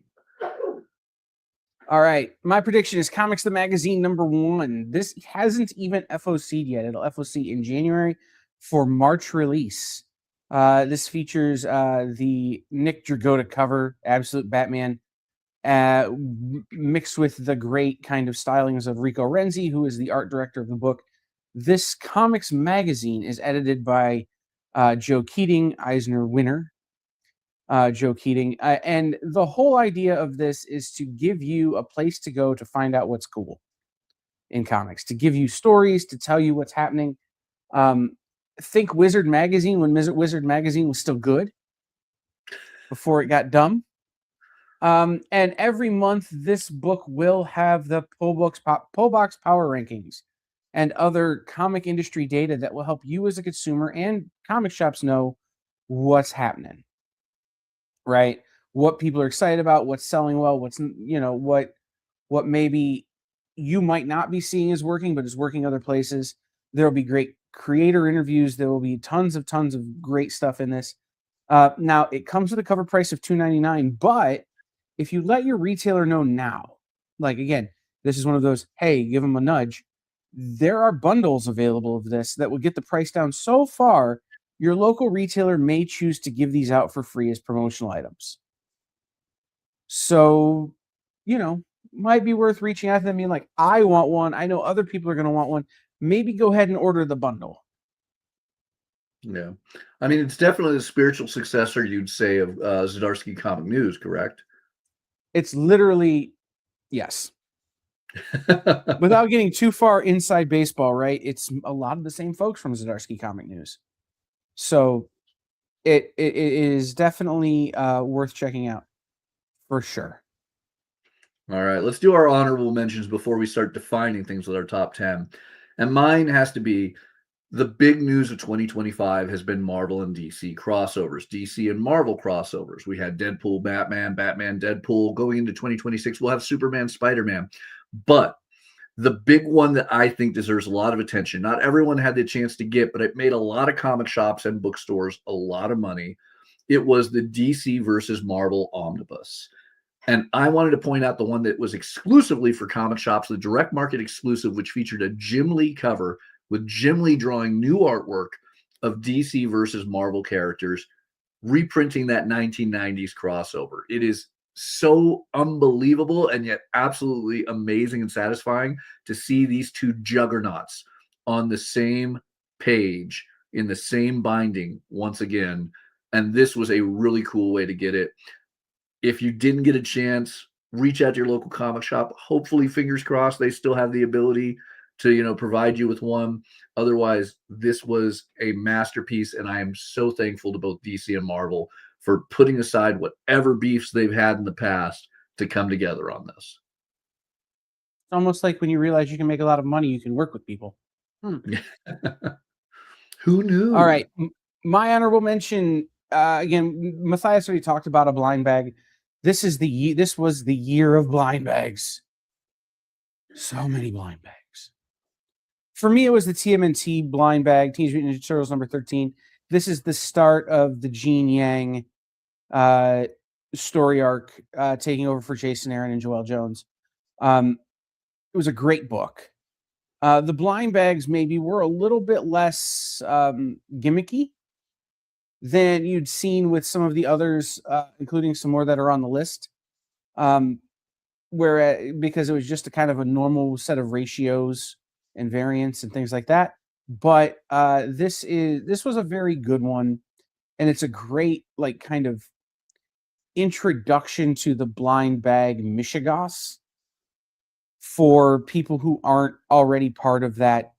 All right. My prediction is Comics the Magazine #1. This hasn't even FOC'd yet. It'll FOC in January for March release. This features the Nick Dragotta cover, Absolute Batman, mixed with the great kind of stylings of Rico Renzi, who is the art director of the book. This Comics Magazine is edited by Joe Keating, Eisner winner. Joe Keating. And the whole idea of this is to give you a place to go to find out what's cool in comics, to give you stories, to tell you what's happening. Think Wizard Magazine when Wizard Magazine was still good before it got dumb. And every month, this book will have the Pullbox Power Rankings and other comic industry data that will help you as a consumer and comic shops know what's happening. Right? What people are excited about, what's selling well, what's, what maybe you might not be seeing is working, but is working other places. There will be great creator interviews. There will be tons of great stuff in this. Now, it comes with a cover price of $2.99, but if you let your retailer know now, like, again, this is one of those, hey, give them a nudge. There are bundles available of this that will get the price down so far your local retailer may choose to give these out for free as promotional items. So, might be worth reaching out to them and being like, I want one. I know other people are going to want one. Maybe go ahead and order the bundle.
Yeah. I mean, it's definitely the spiritual successor, you'd say, of Zdarsky Comic News, correct?
It's literally, yes. Without getting too far inside baseball, right? It's a lot of the same folks from Zdarsky Comic News. So it is definitely worth checking out for sure.
All right, let's do our honorable mentions before we start defining things with our top 10. And mine has to be the big news of 2025 has been Marvel and DC crossovers, DC and Marvel crossovers. We had Deadpool, Batman, Deadpool. Going into 2026, we'll have Superman, Spider-Man. But the big one that I think deserves a lot of attention, not everyone had the chance to get, but it made a lot of comic shops and bookstores a lot of money. It was the DC versus Marvel omnibus. And I wanted to point out the one that was exclusively for comic shops, the direct market exclusive, which featured a Jim Lee cover with Jim Lee drawing new artwork of DC versus Marvel characters, reprinting that 1990s crossover. It is so unbelievable and yet absolutely amazing and satisfying to see these two juggernauts on the same page in the same binding once again. And this was a really cool way to get it. If you didn't get a chance, reach out to your local comic shop. Hopefully, fingers crossed, they still have the ability to, provide you with one. Otherwise, this was a masterpiece, and I am so thankful to both DC and Marvel for putting aside whatever beefs they've had in the past to come together on this.
It's almost like when you realize you can make a lot of money, you can work with people.
Who knew?
All right. My honorable mention, again, Mathias already talked about a blind bag. This was the year of blind bags. So many blind bags. For me, it was the TMNT blind bag, Teenage Mutant Ninja Turtles #13. This is the start of the Gene Yang story arc, taking over for Jason Aaron and Joelle Jones. It was a great book. The blind bags maybe were a little bit less gimmicky than you'd seen with some of the others, including some more that are on the list. Because it was just a kind of a normal set of ratios and variants and things like that. But this was a very good one, and it's a great kind of introduction to the blind bag Michigas for people who aren't already part of that.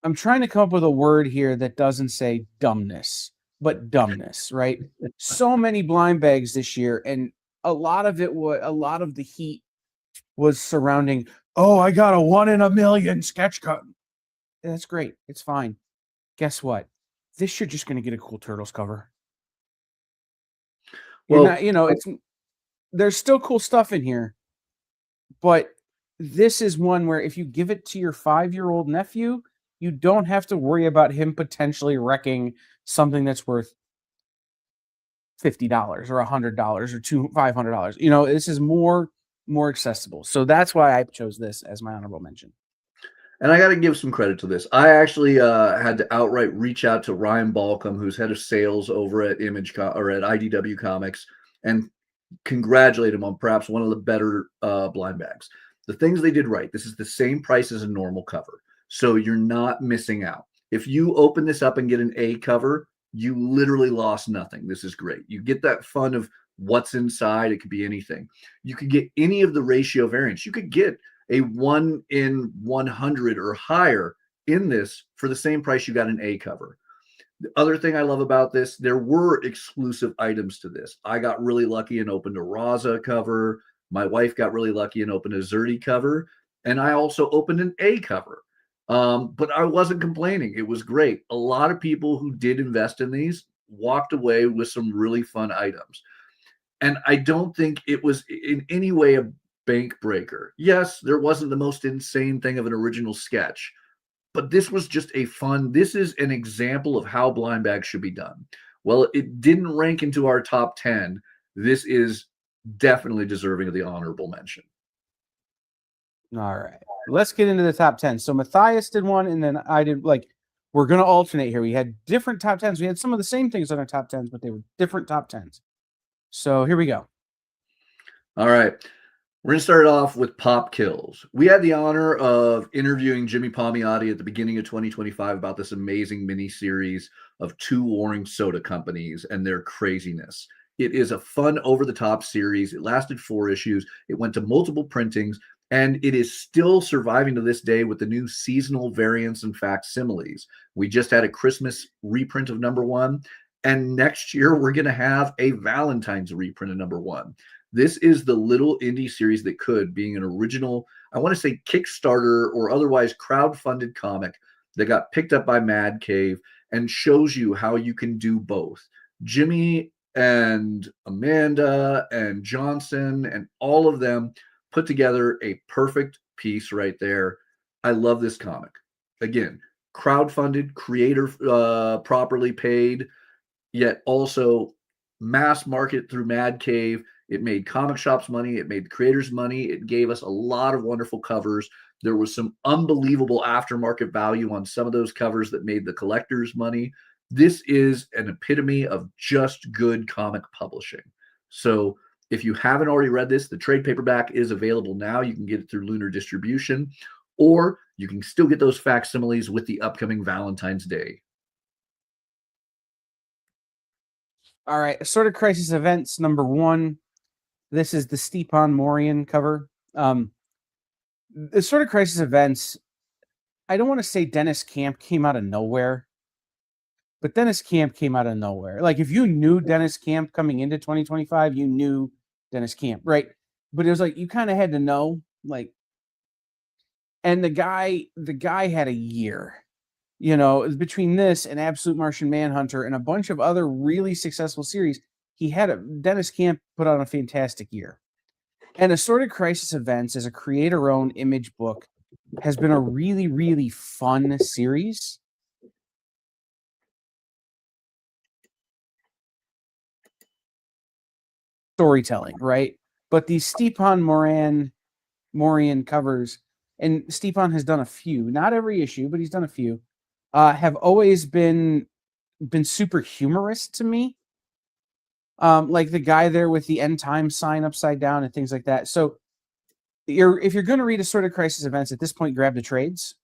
I'm trying to come up with a word here that doesn't say dumbness, but dumbness, right? So many blind bags this year, and a lot of the heat was surrounding, oh, I got a 1 in a million sketch cut. That's great. It's fine. Guess what? This you're just going to get a cool Turtles cover. Well, there's still cool stuff in here, but this is one where if you give it to your 5-year-old nephew, you don't have to worry about him potentially wrecking something that's worth $50 or $100 or $500. You know, this is more accessible. So that's why I chose this as my honorable mention.
And I got to give some credit to this. I actually had to outright reach out to Ryan Balcom, who's head of sales over at or at IDW Comics, and congratulate him on perhaps one of the better blind bags. The things they did right. This is the same price as a normal cover, so you're not missing out. If you open this up and get an A cover, you literally lost nothing. This is great. You get that fun of what's inside. It could be anything. You could get any of the ratio variants. You could get a 1 in 100 or higher in this for the same price you got an A cover. The other thing I love about this, there were exclusive items to this. I got really lucky and opened a Raza cover. My wife got really lucky and opened a Zerti cover. And I also opened an A cover. But I wasn't complaining. It was great. A lot of people who did invest in these walked away with some really fun items. And I don't think it was in any way a bank breaker. Yes, there wasn't the most insane thing of an original sketch, but this was just this is an example of how blind bags should be done. Well, it didn't rank into our top 10. This is definitely deserving of the honorable mention.
All right. Let's get into the top 10. So Mathias did one, and then I did, we're going to alternate here. We had different top 10s. We had some of the same things on our top 10s, but they were different top 10s. So here we go.
All right. We're going to start off with Pop Kills. We had the honor of interviewing Jimmy Palmiotti at the beginning of 2025 about this amazing mini-series of 2 warring soda companies and their craziness. It is a fun, over-the-top series. It lasted 4 issues. It went to multiple printings, and it is still surviving to this day with the new seasonal variants and facsimiles. We just had a Christmas reprint of number 1, and next year we're going to have a Valentine's reprint of number 1. This is the little indie series that could, being an original, I want to say Kickstarter or otherwise crowd-funded comic that got picked up by Mad Cave and shows you how you can do both. Jimmy and Amanda and Johnson and all of them put together a perfect piece right there. I love this comic. Again, crowd-funded, creator properly paid, yet also mass market through Mad Cave. It made comic shops money. It made creators money. It gave us a lot of wonderful covers. There was some unbelievable aftermarket value on some of those covers that made the collectors money. This is an epitome of just good comic publishing. So if you haven't already read this, the trade paperback is available now. You can get it through Lunar Distribution, or you can still get those facsimiles with the upcoming Valentine's Day.
All right. Assorted Crisis Events number 1. This is the Stepan Morian cover. Assorted Crisis Events, I don't want to say Dennis Camp came out of nowhere, but Dennis Camp came out of nowhere. Like, if you knew Dennis Camp coming into 2025, you knew Dennis Camp, right? But it was like, you kind of had to know, and the guy had a year. You know, between this and Absolute Martian Manhunter and a bunch of other really successful series, Dennis Camp put on a fantastic year. And Assorted Crisis Events, as a creator-owned image book, has been a really, really fun series. Storytelling, right? But these Stepan Morian covers, and Stepan has done a few, not every issue, but he's done a few, have always been super humorous to me. Like the guy there with the end time sign upside down and things like that. So if you're going to read Assorted Crisis Events at this point, grab the trades.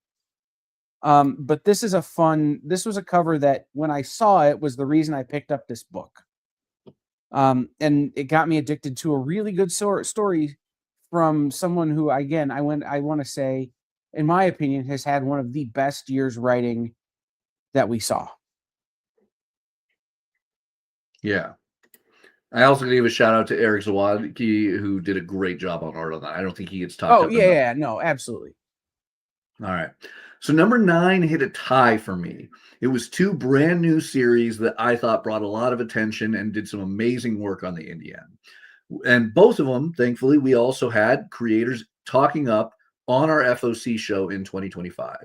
But this was a cover that when I saw it was the reason I picked up this book. And it got me addicted to a really good story from someone who, again, I want to say, in my opinion, has had one of the best years writing that we saw.
Yeah. I also gave a shout out to Eric Zawadzki, who did a great job on art on that. I don't think he gets talked up.
Yeah, no, absolutely.
All right. So number 9 hit a tie for me. It was 2 brand new series that I thought brought a lot of attention and did some amazing work on the indie end. And both of them, thankfully, we also had creators talking up on our FOC show in 2025.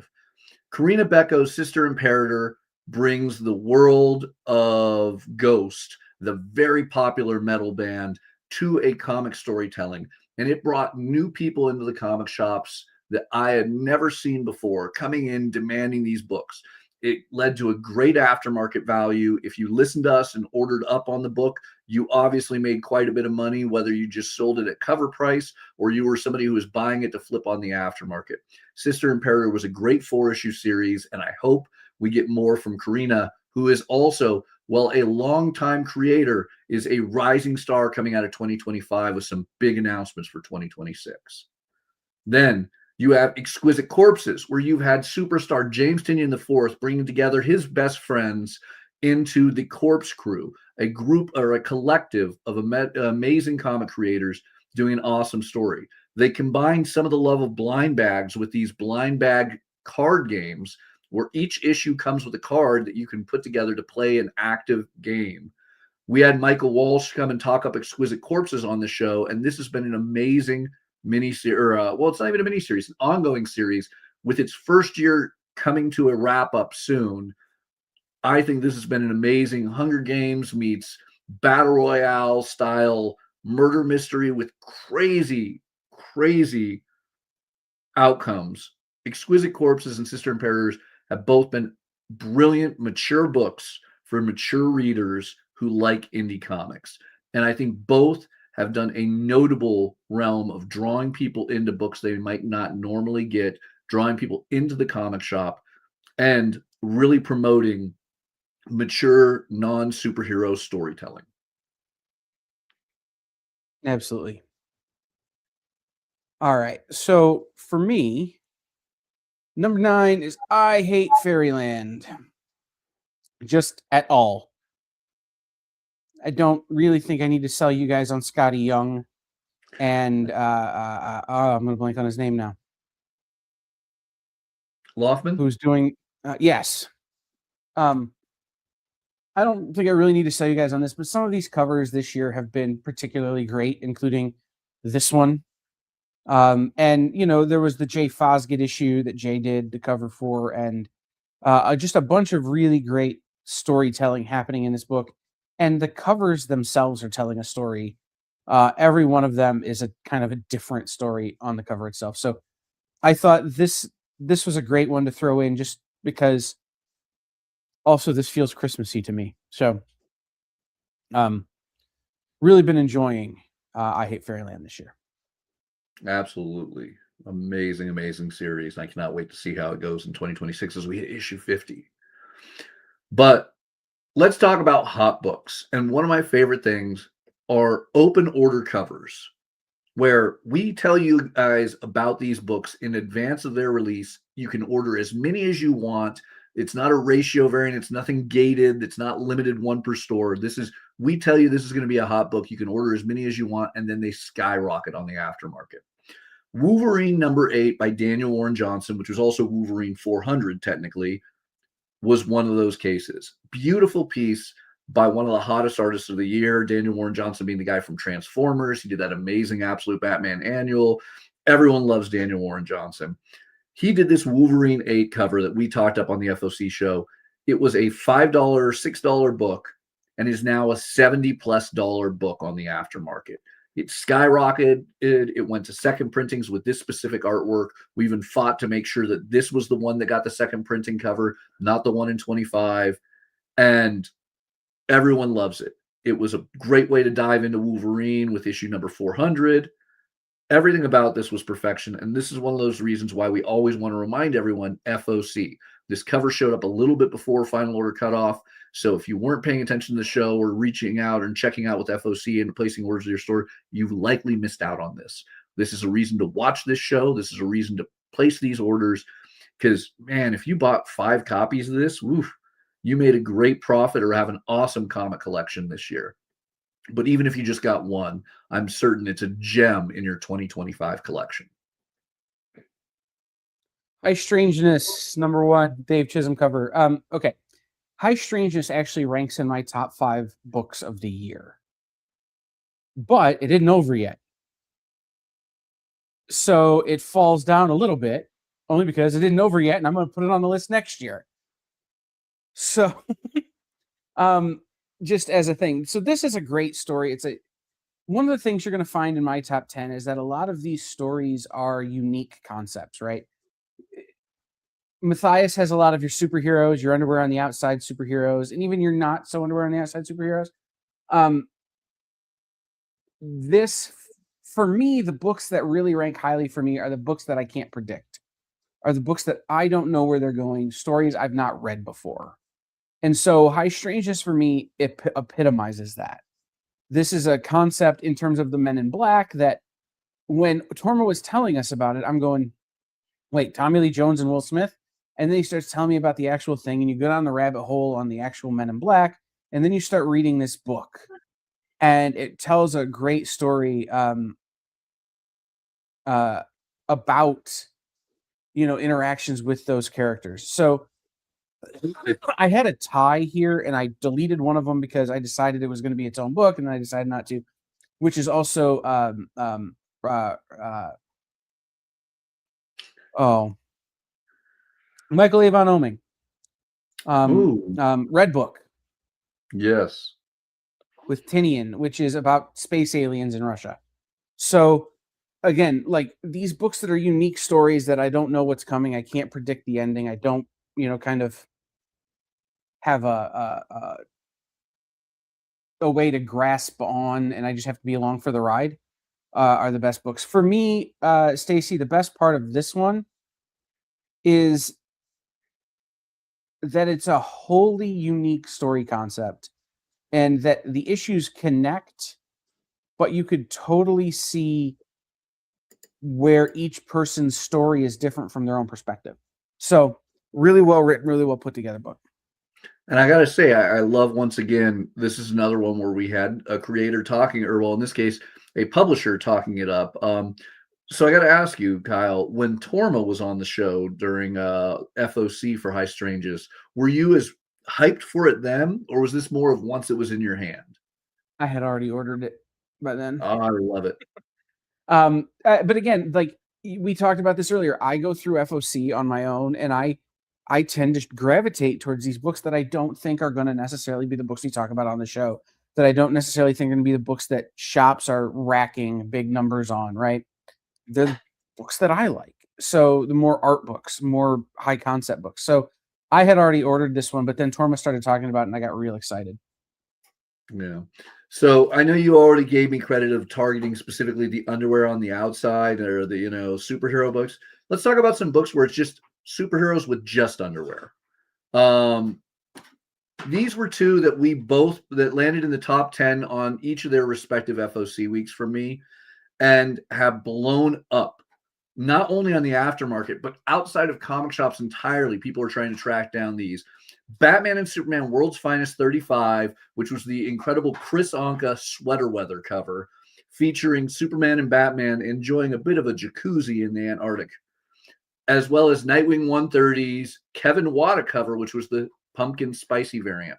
Karina Becko's Sister Imperator brings the world of Ghost the very popular metal band to a comic storytelling. And it brought new people into the comic shops that I had never seen before coming in demanding these books. It led to a great aftermarket value. If you listened to us and ordered up on the book, you obviously made quite a bit of money, whether you just sold it at cover price or you were somebody who was buying it to flip on the aftermarket. Sister Imperator was a great 4-issue series, and I hope we get more from Karina, who is also, well, a longtime creator, is a rising star coming out of 2025 with some big announcements for 2026. Then you have Exquisite Corpses, where you've had superstar James Tynion IV bringing together his best friends into the Corpse Crew, a group or a collective of amazing comic creators doing an awesome story. They combine some of the love of blind bags with these blind bag card games where each issue comes with a card that you can put together to play an active game. We had Michael Walsh come and talk up Exquisite Corpses on the show, and this has been an amazing mini-series. Well, it's not even a mini-series, an ongoing series with its first year coming to a wrap-up soon. I think this has been an amazing Hunger Games meets Battle Royale style murder mystery with crazy, crazy outcomes. Exquisite Corpses and Sister Imperators have both been brilliant, mature books for mature readers who like indie comics. And I think both have done a notable realm of drawing people into books they might not normally get, drawing people into the comic shop, and really promoting mature, non-superhero storytelling.
Absolutely. All right. So for me, number 9 is I Hate Fairyland. Just at all. I don't really think I need to sell you guys on Scotty Young, and I'm going to blank on his name now.
Loftman?
Who's doing? Yes. I don't think I really need to sell you guys on this, but some of these covers this year have been particularly great, including this one. And there was the Jay Fosgate issue that Jay did the cover for, and just a bunch of really great storytelling happening in this book. And the covers themselves are telling a story. Every one of them is a kind of a different story on the cover itself. So I thought this was a great one to throw in, just because also this feels Christmassy to me. So really been enjoying I Hate Fairyland this year.
Absolutely. Amazing, amazing series. I cannot wait to see how it goes in 2026 as we hit issue 50. But let's talk about hot books. And one of my favorite things are open order covers, where we tell you guys about these books in advance of their release. You can order as many as you want. It's not a ratio variant. It's nothing gated. It's not limited one per store. We tell you this is going to be a hot book. You can order as many as you want, and then they skyrocket on the aftermarket. Wolverine number 8 by Daniel Warren Johnson, which was also Wolverine 400 technically, was one of those cases. Beautiful piece by one of the hottest artists of the year, Daniel Warren Johnson being the guy from Transformers. He did that amazing Absolute Batman annual. Everyone loves Daniel Warren Johnson. He did this Wolverine 8 cover that we talked up on the FOC show. It was a $5, $6 book and is now a $70+ book on the aftermarket. It skyrocketed. It went to second printings with this specific artwork. We even fought to make sure that this was the one that got the second printing cover, not the one in 25. And everyone loves it. It was a great way to dive into Wolverine with issue number 400. Everything about this was perfection. And this is one of those reasons why we always want to remind everyone, FOC. This cover showed up a little bit before Final Order Cutoff. So if you weren't paying attention to the show or reaching out and checking out with FOC and placing orders at your store, you've likely missed out on this. This is a reason to watch this show. This is a reason to place these orders. Because, man, if you bought 5 copies of this, woof, you made a great profit or have an awesome comic collection this year. But even if you just got one, I'm certain it's a gem in your 2025 collection.
High Strangeness, number 1, Dave Chisholm cover. Okay. High Strangeness actually ranks in my top 5 books of the year. But it isn't over yet. So it falls down a little bit, only because it isn't over yet, and I'm going to put it on the list next year. So just as a thing. So this is a great story. One of the things you're going to find in my top 10 is that a lot of these stories are unique concepts, right? Matthias has a lot of your superheroes, your underwear on the outside superheroes, and even your not so underwear on the outside superheroes. This, for me, the books that really rank highly for me are the books that I can't predict, are the books that I don't know where they're going, stories I've not read before. And so High Strangeness for me, it epitomizes that. This is a concept in terms of the Men in Black that when Torma was telling us about it, I'm going, wait, Tommy Lee Jones and Will Smith? And then he starts telling me about the actual thing, and you go down the rabbit hole on the actual Men in Black, and then you start reading this book. And it tells a great story about, interactions with those characters. So I had a tie here, and I deleted one of them because I decided it was going to be its own book, and I decided not to, which is also Michael Avon Oeming, Red Book.
Yes.
With Tinian, which is about space aliens in Russia. So again, like these books that are unique stories that I don't know what's coming, I can't predict the ending. I don't, kind of have a way to grasp on, and I just have to be along for the ride. Are the best books for me, Stacy. The best part of this one is that it's a wholly unique story concept, and that the issues connect, but you could totally see where each person's story is different from their own perspective. So really well written, really well put together book.
And I got to say, I love, once again, this is another one where we had a creator talking, or well, in this case, a publisher talking it up. So I got to ask you, Kyle, when Torma was on the show during FOC for High Strangeness, were you as hyped for it then, or was this more of once it was in your hand?
I had already ordered it by then.
Oh, I love it.
But again, like we talked about this earlier, I go through FOC on my own, and I tend to gravitate towards these books that I don't think are going to necessarily be the books we talk about on the show, that I don't necessarily think are going to be the books that shops are racking big numbers on, right? They're the books that I like. So the more art books, more high concept books. So I had already ordered this one, but then Torma started talking about it, and I got real excited.
Yeah. So I know you already gave me credit of targeting specifically the underwear on the outside, or the, superhero books. Let's talk about some books where it's just superheroes with just underwear. These were two that landed in the top 10 on each of their respective FOC weeks for me, and have blown up, not only on the aftermarket, but outside of comic shops entirely. People are trying to track down these. Batman and Superman World's Finest 35, which was the incredible Chris Anka sweater weather cover, featuring Superman and Batman enjoying a bit of a jacuzzi in the Antarctic, as well as Nightwing 130's Kevin Wada cover, which was the pumpkin spicy variant.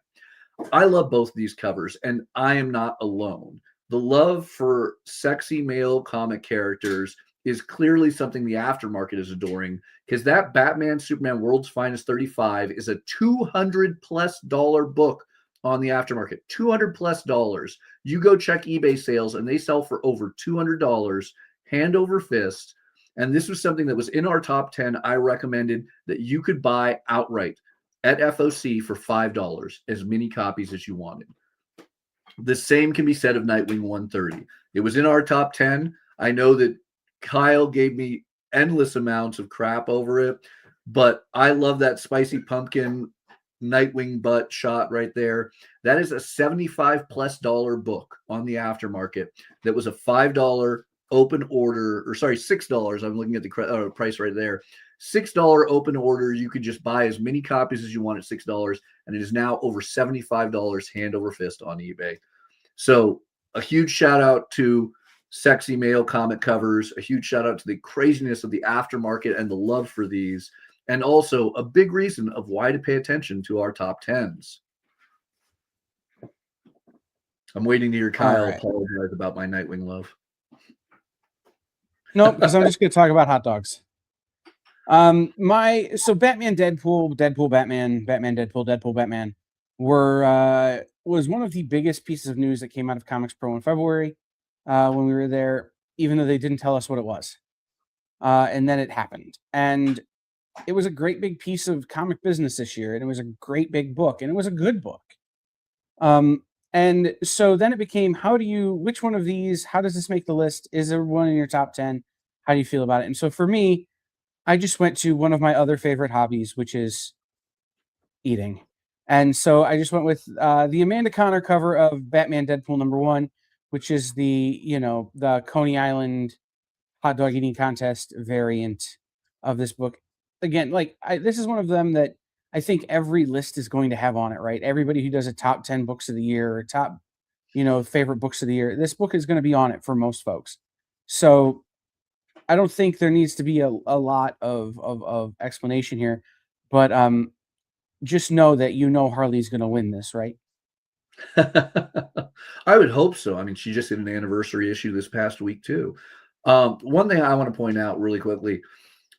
I love both of these covers, and I am not alone. The love for sexy male comic characters is clearly something the aftermarket is adoring, because that Batman Superman World's Finest 35 is a $200+ book on the aftermarket. $200+. You go check eBay sales, and they sell for over $200, hand over fist. And this was something that was in our top 10. I recommended that you could buy outright at FOC for $5, as many copies as you wanted. The same can be said of Nightwing 130. It was in our top 10. I know that Kyle gave me endless amounts of crap over it, but I love that spicy pumpkin Nightwing butt shot right there. That is a $75+ book on the aftermarket. That was a $5 open order, or sorry, $6. I'm looking at the price right there. $6 open order. You could just buy as many copies as you want at $6, and it is now over $75 hand over fist on eBay. So a huge shout out to sexy male comic covers, a huge shout out to the craziness of the aftermarket and the love for these, and also a big reason of why to pay attention to our top 10s. I'm waiting to hear Kyle apologize about my Nightwing love.
No, because I'm just going to talk about hot dogs. So Batman, Deadpool, Deadpool, Batman, Batman, Deadpool, Deadpool, Batman were was one of the biggest pieces of news that came out of Comics Pro in February when we were there, even though they didn't tell us what it was. And then it happened. And it was a great big piece of comic business this year. And it was a great big book. And it was a good book. And so then it became, which one of these, how does this make the list? Is there one in your top 10? How do you feel about it? And so for me, I just went to one of my other favorite hobbies, which is eating. And so I just went with the Amanda Conner cover of Batman Deadpool #1, which is the Coney Island hot dog eating contest variant of this book. Again, this is one of them that I think every list is going to have on it, right? Everybody who does a top 10 books of the year or top, favorite books of the year, this book is going to be on it for most folks. So I don't think there needs to be a lot of explanation here, but just know that Harley's going to win this, right?
I would hope so. I mean, she just did an anniversary issue this past week too. One thing I want to point out really quickly: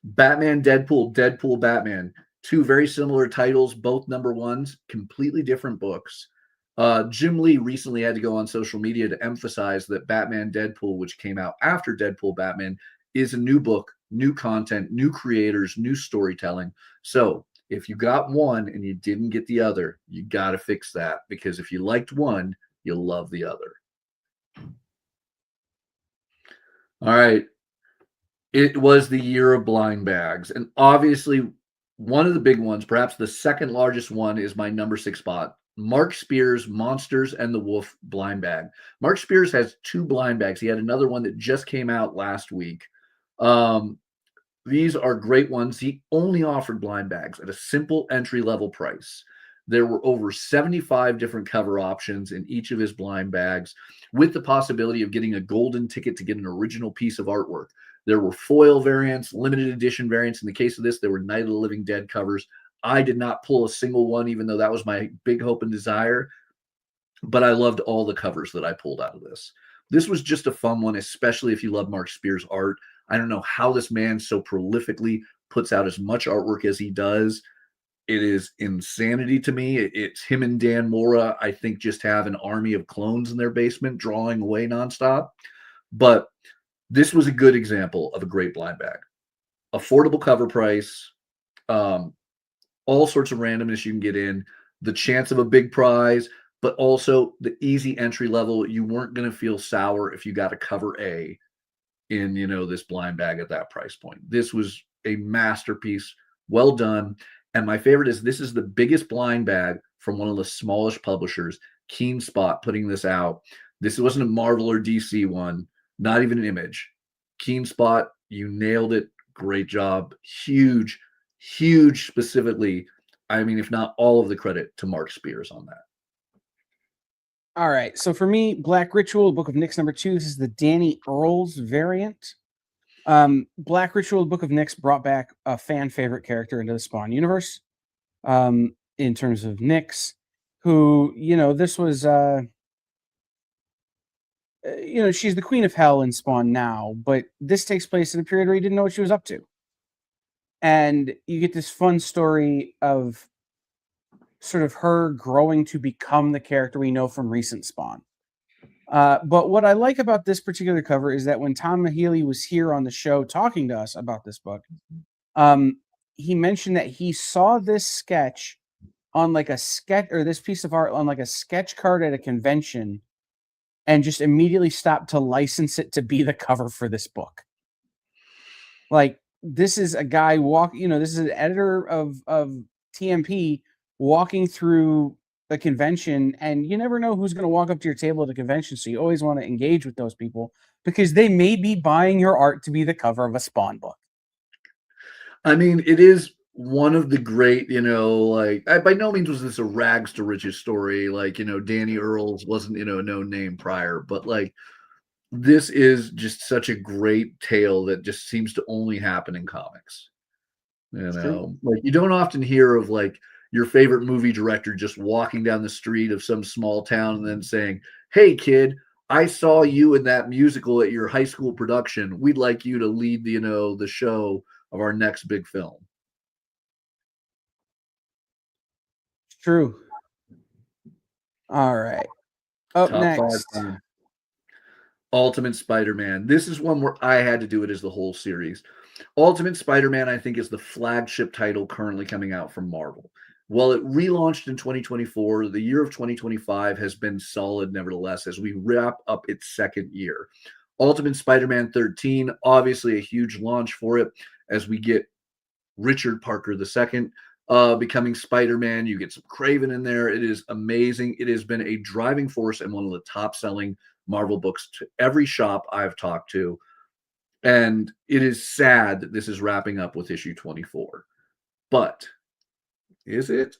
Batman, Deadpool, Deadpool, Batman. Two very similar titles, both #1s, completely different books. Jim Lee recently had to go on social media to emphasize that Batman, Deadpool, which came out after Deadpool, Batman, is a new book, new content, new creators, new storytelling. So if you got one and you didn't get the other, you got to fix that, because if you liked one, you'll love the other. All right. It was the year of blind bags. And obviously, one of the big ones, perhaps the second largest one, is my number 6 spot. Mark Spears' Monsters and the Wolf blind bag. Mark Spears has 2 blind bags. He had another one that just came out last week. These are great ones. He only offered blind bags at a simple entry-level price. There were over 75 different cover options in each of his blind bags, with the possibility of getting a golden ticket to get an original piece of artwork. There were foil variants, limited edition variants. In the case of this, there were Night of the Living Dead covers. I did not pull a single one, even though that was my big hope and desire, but I loved all the covers that I pulled out of this. This was just a fun one, especially if you love Mark Spears' art. I don't know how this man so prolifically puts out as much artwork as he does. It is insanity to me. It's him and Dan Mora, I think, just have an army of clones in their basement drawing away nonstop. But this was a good example of a great blind bag. Affordable cover price, all sorts of randomness you can get in, the chance of a big prize, but also the easy entry level. You weren't going to feel sour if you got a cover A in, this blind bag at that price point. This was a masterpiece. Well done. And my favorite is, this is the biggest blind bag from one of the smallest publishers, Keen Spot, putting this out. This wasn't a Marvel or DC one, not even an Image. Keen Spot, you nailed it. Great job. Huge, huge specifically. I mean, if not all of the credit to Mark Spears on that.
All right. So for me, Black Ritual, Book of Nyx #2. This is the Danny Earls variant. Black Ritual, Book of Nyx brought back a fan favorite character into the Spawn universe. In terms of Nyx, who, this was, she's the Queen of Hell in Spawn now, but this takes place in a period where you didn't know what she was up to. And you get this fun story of sort of her growing to become the character we know from recent Spawn. But what I like about this particular cover is that when Tom Mahealy was here on the show talking to us about this book, he mentioned that he saw this sketch on this piece of art on like a sketch card at a convention, and just immediately stopped to license it to be the cover for this book. Like, this is a guy this is an editor of TMP walking through a convention, and you never know who's going to walk up to your table at a convention. So you always want to engage with those people, because they may be buying your art to be the cover of a Spawn book.
I mean, it is one of the great, by no means was this a rags to riches story. Danny Earls wasn't, a known name prior, but this is just such a great tale that just seems to only happen in comics. You don't often hear of your favorite movie director just walking down the street of some small town and then saying, "Hey kid, I saw you in that musical at your high school production. We'd like you to lead the show of our next big film."
True. All right. Up
Top five
next.
time. Ultimate Spider-Man. This is one where I had to do it as the whole series. Ultimate Spider-Man, I think, is the flagship title currently coming out from Marvel. While it relaunched in 2024, the year of 2025 has been solid nevertheless as we wrap up its second year. Ultimate Spider-Man 13, obviously a huge launch for it as we get Richard Parker II becoming Spider-Man. You get some Craven in there. It is amazing. It has been a driving force and one of the top-selling Marvel books to every shop I've talked to. And it is sad that this is wrapping up with issue 24. But is it?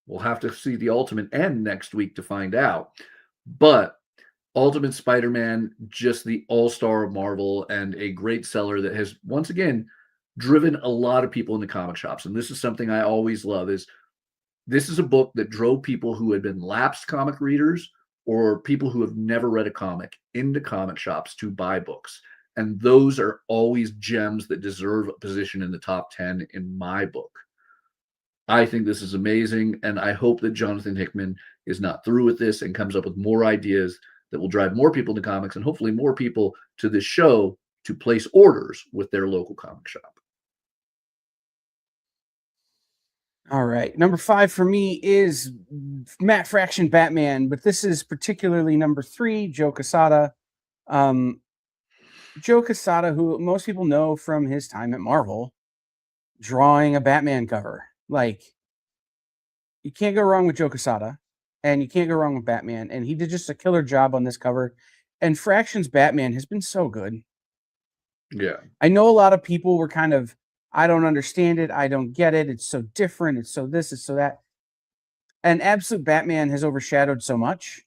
We'll have to see the Ultimate end next week to find out. But Ultimate Spider-Man, just the all-star of Marvel and a great seller that has once again driven a lot of people into comic shops. And this is something I always love is this is a book that drove people who had been lapsed comic readers or people who have never read a comic into comic shops to buy books. And those are always gems that deserve a position in the top 10 in my book. I think this is amazing. And I hope that Jonathan Hickman is not through with this and comes up with more ideas that will drive more people to comics and hopefully more people to this show to place orders with their local comic shop.
All right. Number 5 for me is Matt Fraction Batman, but this is particularly number 3, Joe Quesada. Joe Quesada, who most people know from his time at Marvel, drawing a Batman cover. Like, you can't go wrong with Joe Quesada, and you can't go wrong with Batman, and he did just a killer job on this cover. And Fraction's Batman has been so good.
Yeah.
I know a lot of people were kind of, I don't understand it. I don't get it. It's so different. It's so this, it's so that. And Absolute Batman has overshadowed so much,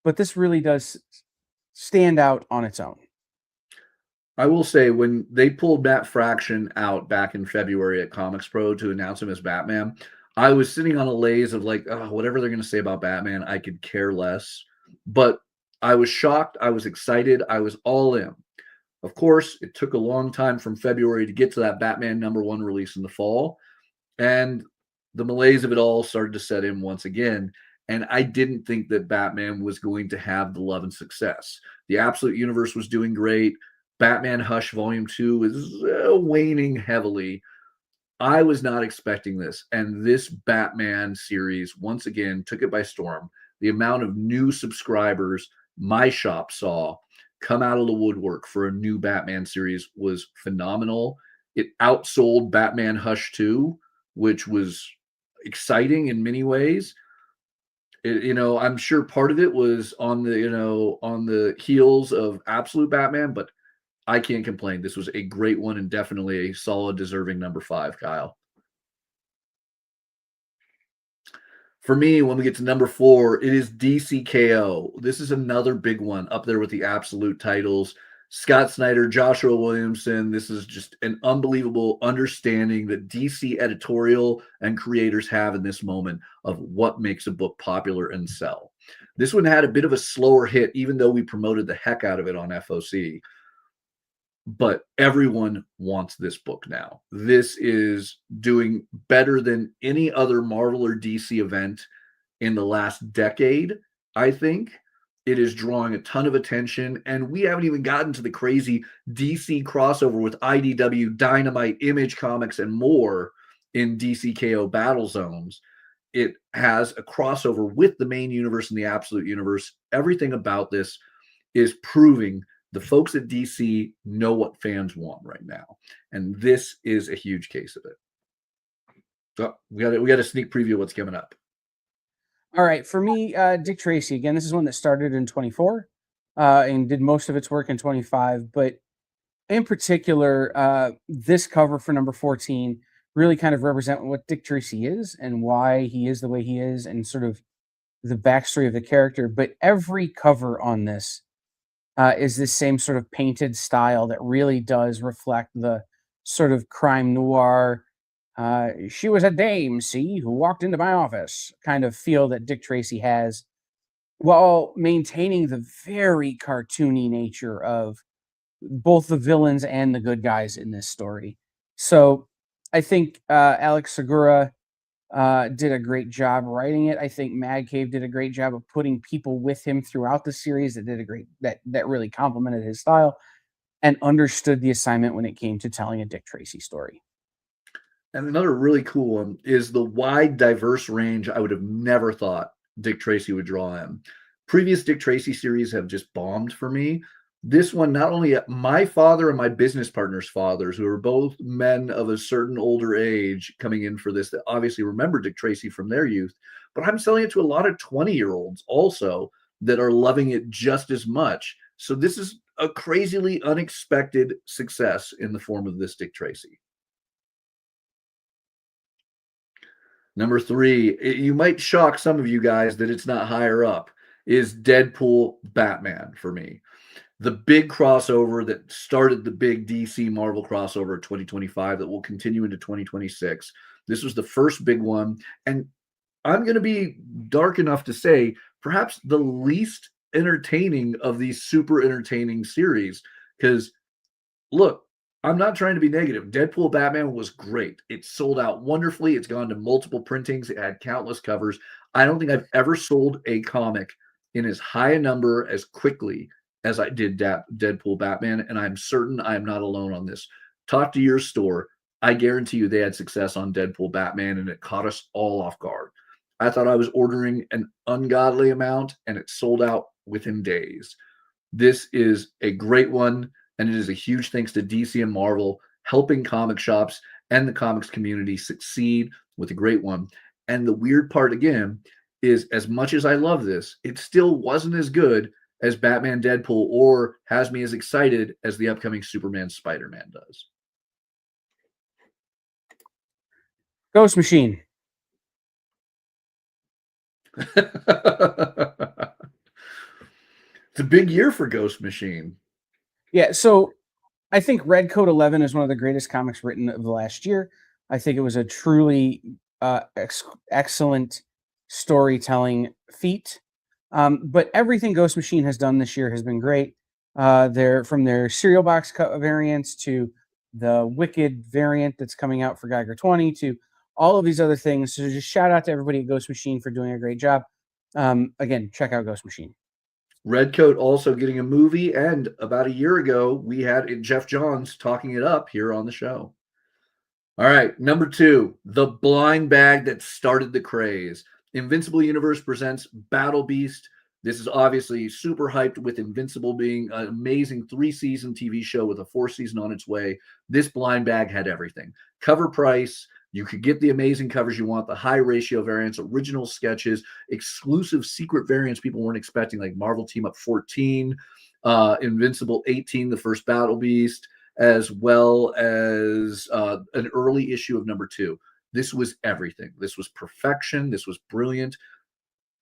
but this really does stand out on its own.
I will say when they pulled Matt Fraction out back in February at Comics Pro to announce him as Batman, I was sitting on a laze of like, oh, whatever they're going to say about Batman, I could care less. But I was shocked. I was excited. I was all in. Of course, it took a long time from February to get to that Batman #1 release in the fall. And the malaise of it all started to set in once again. And I didn't think that Batman was going to have the love and success. The Absolute Universe was doing great. Batman Hush Volume 2 was waning heavily. I was not expecting this. And this Batman series, once again, took it by storm. The amount of new subscribers my shop saw come out of the woodwork for a new Batman series was phenomenal. It outsold Batman Hush 2, which was exciting in many ways. I'm sure part of it was on the heels of Absolute Batman, but I can't complain. This was a great one and definitely a solid, deserving number 5, Kyle. For me, when we get to number 4, it is DCKO. This is another big one up there with the absolute titles. Scott Snyder, Joshua Williamson. This is just an unbelievable understanding that DC editorial and creators have in this moment of what makes a book popular and sell. This one had a bit of a slower hit, even though we promoted the heck out of it on FOC. But everyone wants this book now. This is doing better than any other Marvel or DC event in the last decade, I think. It is drawing a ton of attention, and we haven't even gotten to the crazy DC crossover with IDW, Dynamite, Image Comics, and more in DCKO Battle Zones. It has a crossover with the main universe and the Absolute Universe. Everything about this is proving the folks at DC know what fans want right now, and this is a huge case of it. So we got a sneak preview of what's coming up.
All right, for me, Dick Tracy. Again, this is one that started in 24 and did most of its work in 25. But in particular, this cover for number 14 really kind of represent what Dick Tracy is and why he is the way he is and sort of the backstory of the character. But every cover on this is this same sort of painted style that really does reflect the sort of crime noir. She was a dame, see, who walked into my office kind of feel that Dick Tracy has, while maintaining the very cartoony nature of both the villains and the good guys in this story. So I think Alex Segura did a great job writing it. I think Mad Cave did a great job of putting people with him throughout the series that really complemented his style and understood the assignment when it came to telling a Dick Tracy story.
And another really cool one is the wide, diverse range I would have never thought Dick Tracy would draw in. Previous Dick Tracy series have just bombed for me. This one, not only my father and my business partner's fathers, who are both men of a certain older age coming in for this, that obviously remember Dick Tracy from their youth, but I'm selling it to a lot of 20-year-olds also that are loving it just as much. So this is a crazily unexpected success in the form of this Dick Tracy. Number 3, you might shock some of you guys that it's not higher up, is Deadpool Batman for me. The big crossover that started the big DC Marvel crossover of 2025 that will continue into 2026. This was the first big one. And I'm going to be dark enough to say perhaps the least entertaining of these super entertaining series. Because look, I'm not trying to be negative. Deadpool Batman was great. It sold out wonderfully. It's gone to multiple printings. It had countless covers. I don't think I've ever sold a comic in as high a number as quickly as I did Deadpool Batman, and I'm certain I am not alone on this. Talk to your store. I guarantee you they had success on Deadpool Batman, and it caught us all off guard. I thought I was ordering an ungodly amount, and it sold out within days. This is a great one, and it is a huge thanks to DC and Marvel helping comic shops and the comics community succeed with a great one. And the weird part, again, is as much as I love this, it still wasn't as good as Batman Deadpool or has me as excited as the upcoming Superman Spider-Man does.
Ghost Machine.
It's a big year for Ghost Machine.
Yeah, so I think Red Coat 11 is one of the greatest comics written of the last year. I think it was a truly excellent storytelling feat. But everything Ghost Machine has done this year has been great. From their cereal box cut variants to the Wicked variant that's coming out for Geiger 20 to all of these other things. So just shout out to everybody at Ghost Machine for doing a great job. Again, check out Ghost Machine.
Redcoat also getting a movie, and about a year ago, we had Jeff Johns talking it up here on the show. All right, number 2, the blind bag that started the craze. Invincible Universe presents Battle Beast. This is obviously super hyped with Invincible being an amazing 3-season TV show with a 4th season on its way. This blind bag had everything. Cover price, you could get the amazing covers you want, the high ratio variants, original sketches, exclusive secret variants people weren't expecting, like Marvel Team Up 14, Invincible 18, the first Battle Beast, as well as an early issue of number 2. This was everything. This was perfection. This was brilliant.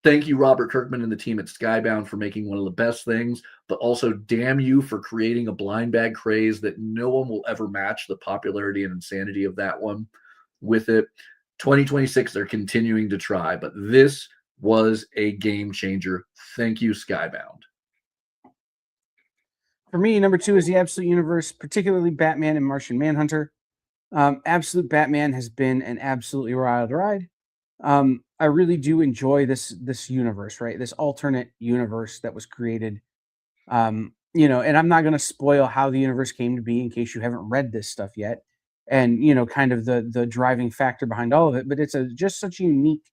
Thank you, Robert Kirkman and the team at Skybound, for making one of the best things, but also damn you for creating a blind bag craze that no one will ever match the popularity and insanity of that one with it. 2026, they're continuing to try, but this was a game changer. Thank you, Skybound.
For me, number 2 is the Absolute Universe, particularly Batman and Martian Manhunter. Absolute Batman has been an absolutely wild ride. I really do enjoy this universe, right? This alternate universe that was created. And I'm not going to spoil how the universe came to be in case you haven't read this stuff yet. And, kind of the driving factor behind all of it. But it's just such a unique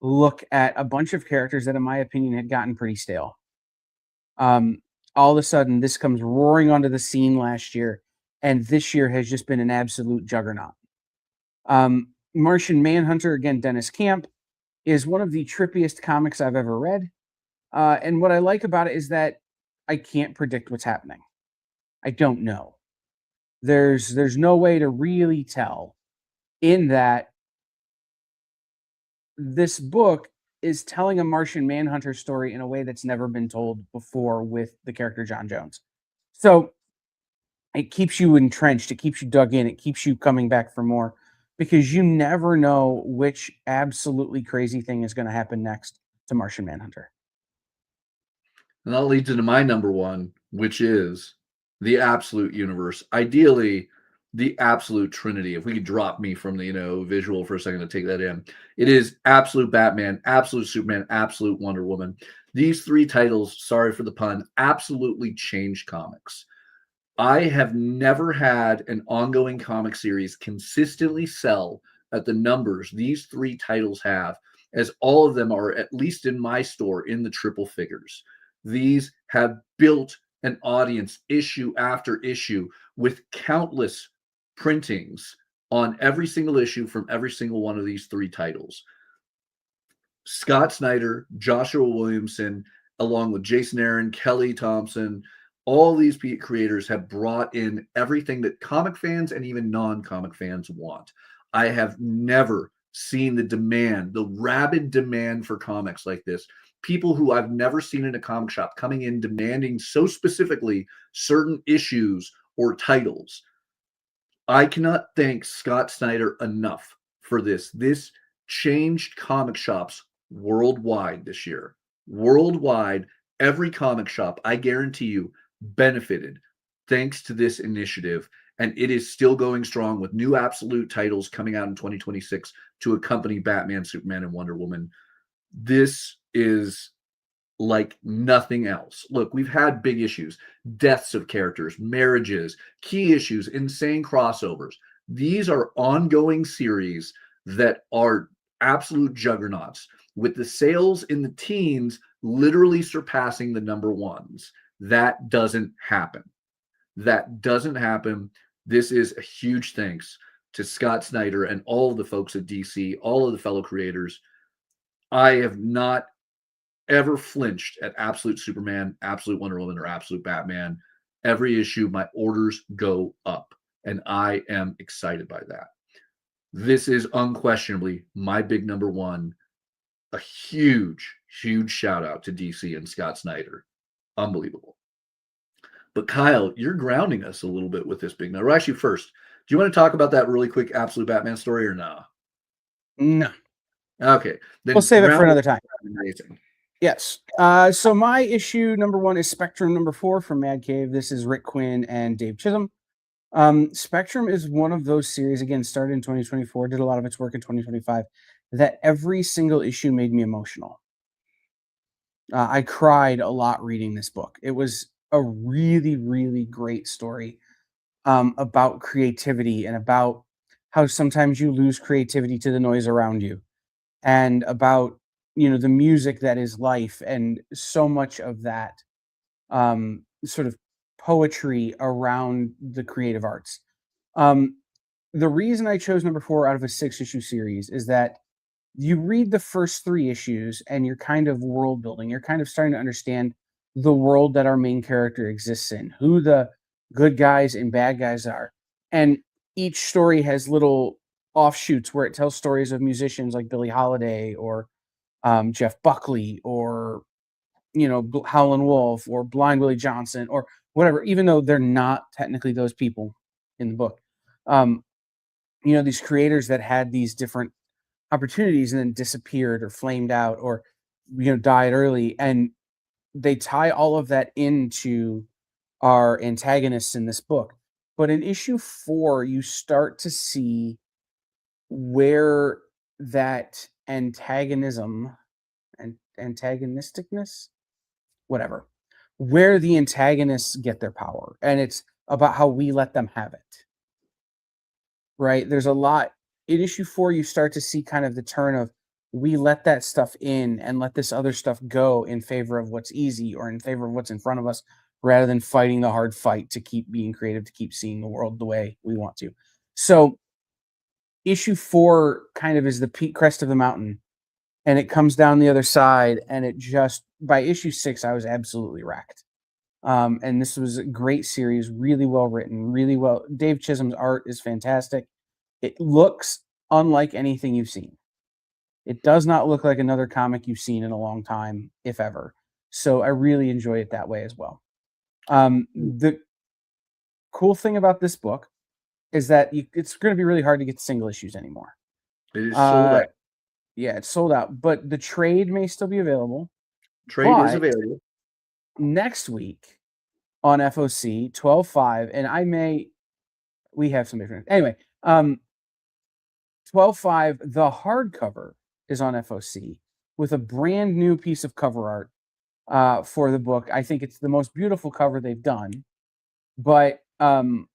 look at a bunch of characters that, in my opinion, had gotten pretty stale. All of a sudden, this comes roaring onto the scene last year. And this year has just been an absolute juggernaut. Martian Manhunter, again, Dennis Camp, is one of the trippiest comics I've ever read. And what I like about it is that I can't predict what's happening. I don't know. There's no way to really tell, in that this book is telling a Martian Manhunter story in a way that's never been told before with the character John Jones. So it keeps you entrenched, it keeps you dug in, it keeps you coming back for more, because you never know which absolutely crazy thing is going to happen next to Martian Manhunter.
And that leads into my number 1, which is the Absolute Universe. Ideally, the absolute trinity. If we could drop me from the visual for a second to take that in, it is absolute Batman, absolute Superman, absolute Wonder Woman. These three titles, sorry for the pun, absolutely changed comics. I have never had an ongoing comic series consistently sell at the numbers these three titles have, as all of them are, at least in my store, in the triple figures. These have built an audience issue after issue with countless printings on every single issue from every single one of these three titles. Scott Snyder, Joshua Williamson, along with Jason Aaron, Kelly Thompson, all these creators have brought in everything that comic fans and even non-comic fans want. I have never seen the demand, the rabid demand for comics like this. People who I've never seen in a comic shop coming in demanding so specifically certain issues or titles. I cannot thank Scott Snyder enough for this. This changed comic shops worldwide this year. Worldwide, every comic shop, I guarantee you, benefited thanks to this initiative. And it is still going strong with new absolute titles coming out in 2026 to accompany Batman, Superman, and Wonder Woman. This is like nothing else. Look, we've had big issues, deaths of characters, marriages, key issues, insane crossovers. These are ongoing series that are absolute juggernauts, with the sales in the teens literally surpassing the number ones. That doesn't happen. That doesn't happen. This is a huge thanks to Scott Snyder and all of the folks at DC, all of the fellow creators. I have not ever flinched at absolute Superman, absolute Wonder Woman, or absolute Batman. Every issue, my orders go up, and I am excited by that. This is unquestionably my big number one. A huge, huge shout out to DC and Scott Snyder. Unbelievable. But Kyle, you're grounding us a little bit with this big number. Actually, first, do you want to talk about that really quick absolute Batman story or no?
No.
Okay. Then
We'll save it for another time.
Amazing.
Yes. So my issue number one is Spectrum number 4 from Mad Cave. This is Rick Quinn and Dave Chisholm. Spectrum is one of those series, again, started in 2024, did a lot of its work in 2025, that every single issue made me emotional. I cried a lot reading this book. It was a really, really great story about creativity and about how sometimes you lose creativity to the noise around you, and about the music that is life, and so much of that sort of poetry around the creative arts. The reason I chose number 4 out of a 6-issue series is that you read the first 3 issues and you're kind of world building. You're kind of starting to understand the world that our main character exists in, who the good guys and bad guys are. And each story has little offshoots where it tells stories of musicians like Billie Holiday or Jeff Buckley, or Howlin' Wolf, or Blind Willie Johnson, or whatever, even though they're not technically those people in the book. These creators that had these different opportunities and then disappeared or flamed out or died early, and they tie all of that into our antagonists in this book. But in issue 4, you start to see where that antagonisticness, whatever, where the antagonists get their power, and it's about how we let them have it. Right? There's a lot in issue 4. You start to see kind of the turn of, we let that stuff in and let this other stuff go in favor of what's easy or in favor of what's in front of us, rather than fighting the hard fight to keep being creative, to keep seeing the world the way we want to. So issue 4 kind of is the peak crest of the mountain, and it comes down the other side, and it just, by issue 6, I was absolutely wrecked. And this was a great series, really well written, really well. Dave Chisholm's art is fantastic. It looks unlike anything you've seen. It does not look like another comic you've seen in a long time, if ever. So I really enjoy it that way as well. The cool thing about this book is that it's going to be really hard to get single issues anymore.
It is sold out.
Yeah, it's sold out, but the trade may still be available.
Trade is available.
Next week on FOC 12/5, and I may We have some different. Anyway, 12.5, the hardcover is on FOC with a brand new piece of cover art for the book. I think it's the most beautiful cover they've done. But so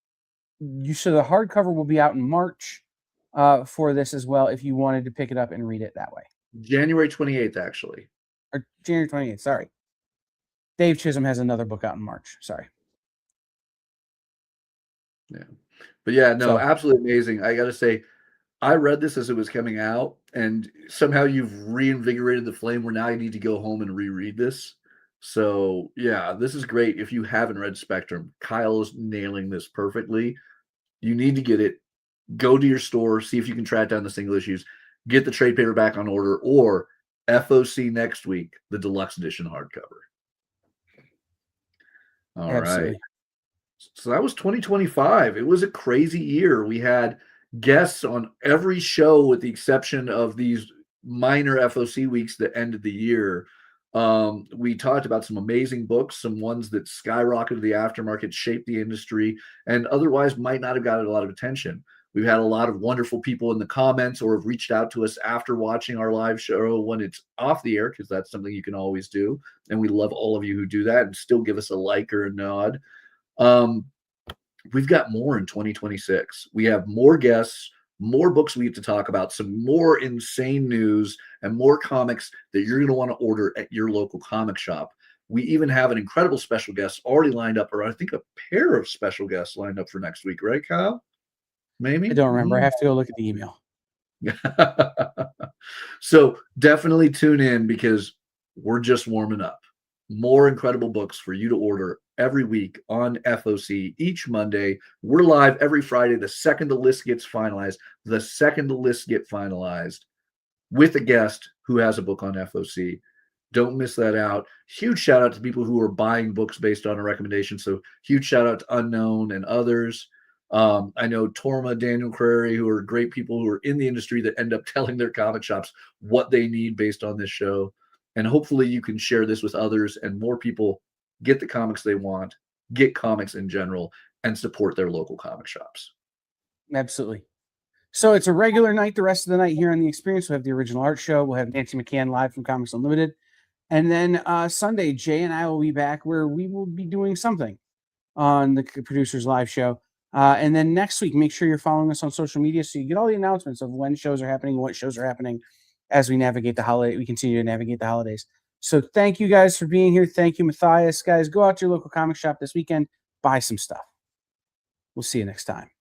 the hardcover will be out in March for this as well if you wanted to pick it up and read it that way.
January 28th, actually.
Or January 28th, sorry. Dave Chisholm has another book out in March. Sorry.
Yeah. But yeah, no, absolutely amazing. I got to say, I read this as it was coming out, and somehow you've reinvigorated the flame where now I need to go home and reread this. So yeah, this is great. If you haven't read Spectrum, Kyle is nailing this perfectly. You need to get it. Go to your store, see if you can track down the single issues, get the trade paperback on order, or FOC next week, the deluxe edition hardcover. All
Absolutely.
right. So that was 2025. It was a crazy year. We had guests on every show with the exception of these minor FOC weeks that ended the year. We talked about some amazing books, some ones that skyrocketed the aftermarket, shaped the industry, and otherwise might not have gotten a lot of attention. We've had a lot of wonderful people in the comments or have reached out to us after watching our live show when it's off the air, because that's something you can always do. And we love all of you who do that and still give us a like or a nod. We've got more in 2026. We have more guests, more books we get to talk about, some more insane news, and more comics that you're going to want to order at your local comic shop. We even have an incredible special guest already lined up, or I think a pair of special guests lined up for next week, right, Kyle? Maybe?
I don't remember. I have to go look at the email.
So definitely tune in because we're just warming up. More incredible books for you to order every week on FOC each Monday. We're live every Friday. The second the list gets finalized, with a guest who has a book on FOC. Don't miss that out. Huge shout out to people who are buying books based on a recommendation. So huge shout out to Unknown and others. I know Torma, Daniel Crary, who are great people who are in the industry that end up telling their comic shops what they need based on this show. And hopefully you can share this with others and more people get the comics they want, get comics in general, and support their local comic shops.
Absolutely. So it's a regular night the rest of the night here on The Experience. We'll have the original art show. We'll have Nancy McCann live from Comics Unlimited. And then Sunday, Jay and I will be back where we will be doing something on the Producers Live show. And then next week, make sure you're following us on social media so you get all the announcements of when shows are happening, what shows are happening as we navigate the holiday. We continue to navigate the holidays. So thank you guys for being here. Thank you, Matthias. Guys, go out to your local comic shop this weekend. Buy some stuff. We'll see you next time.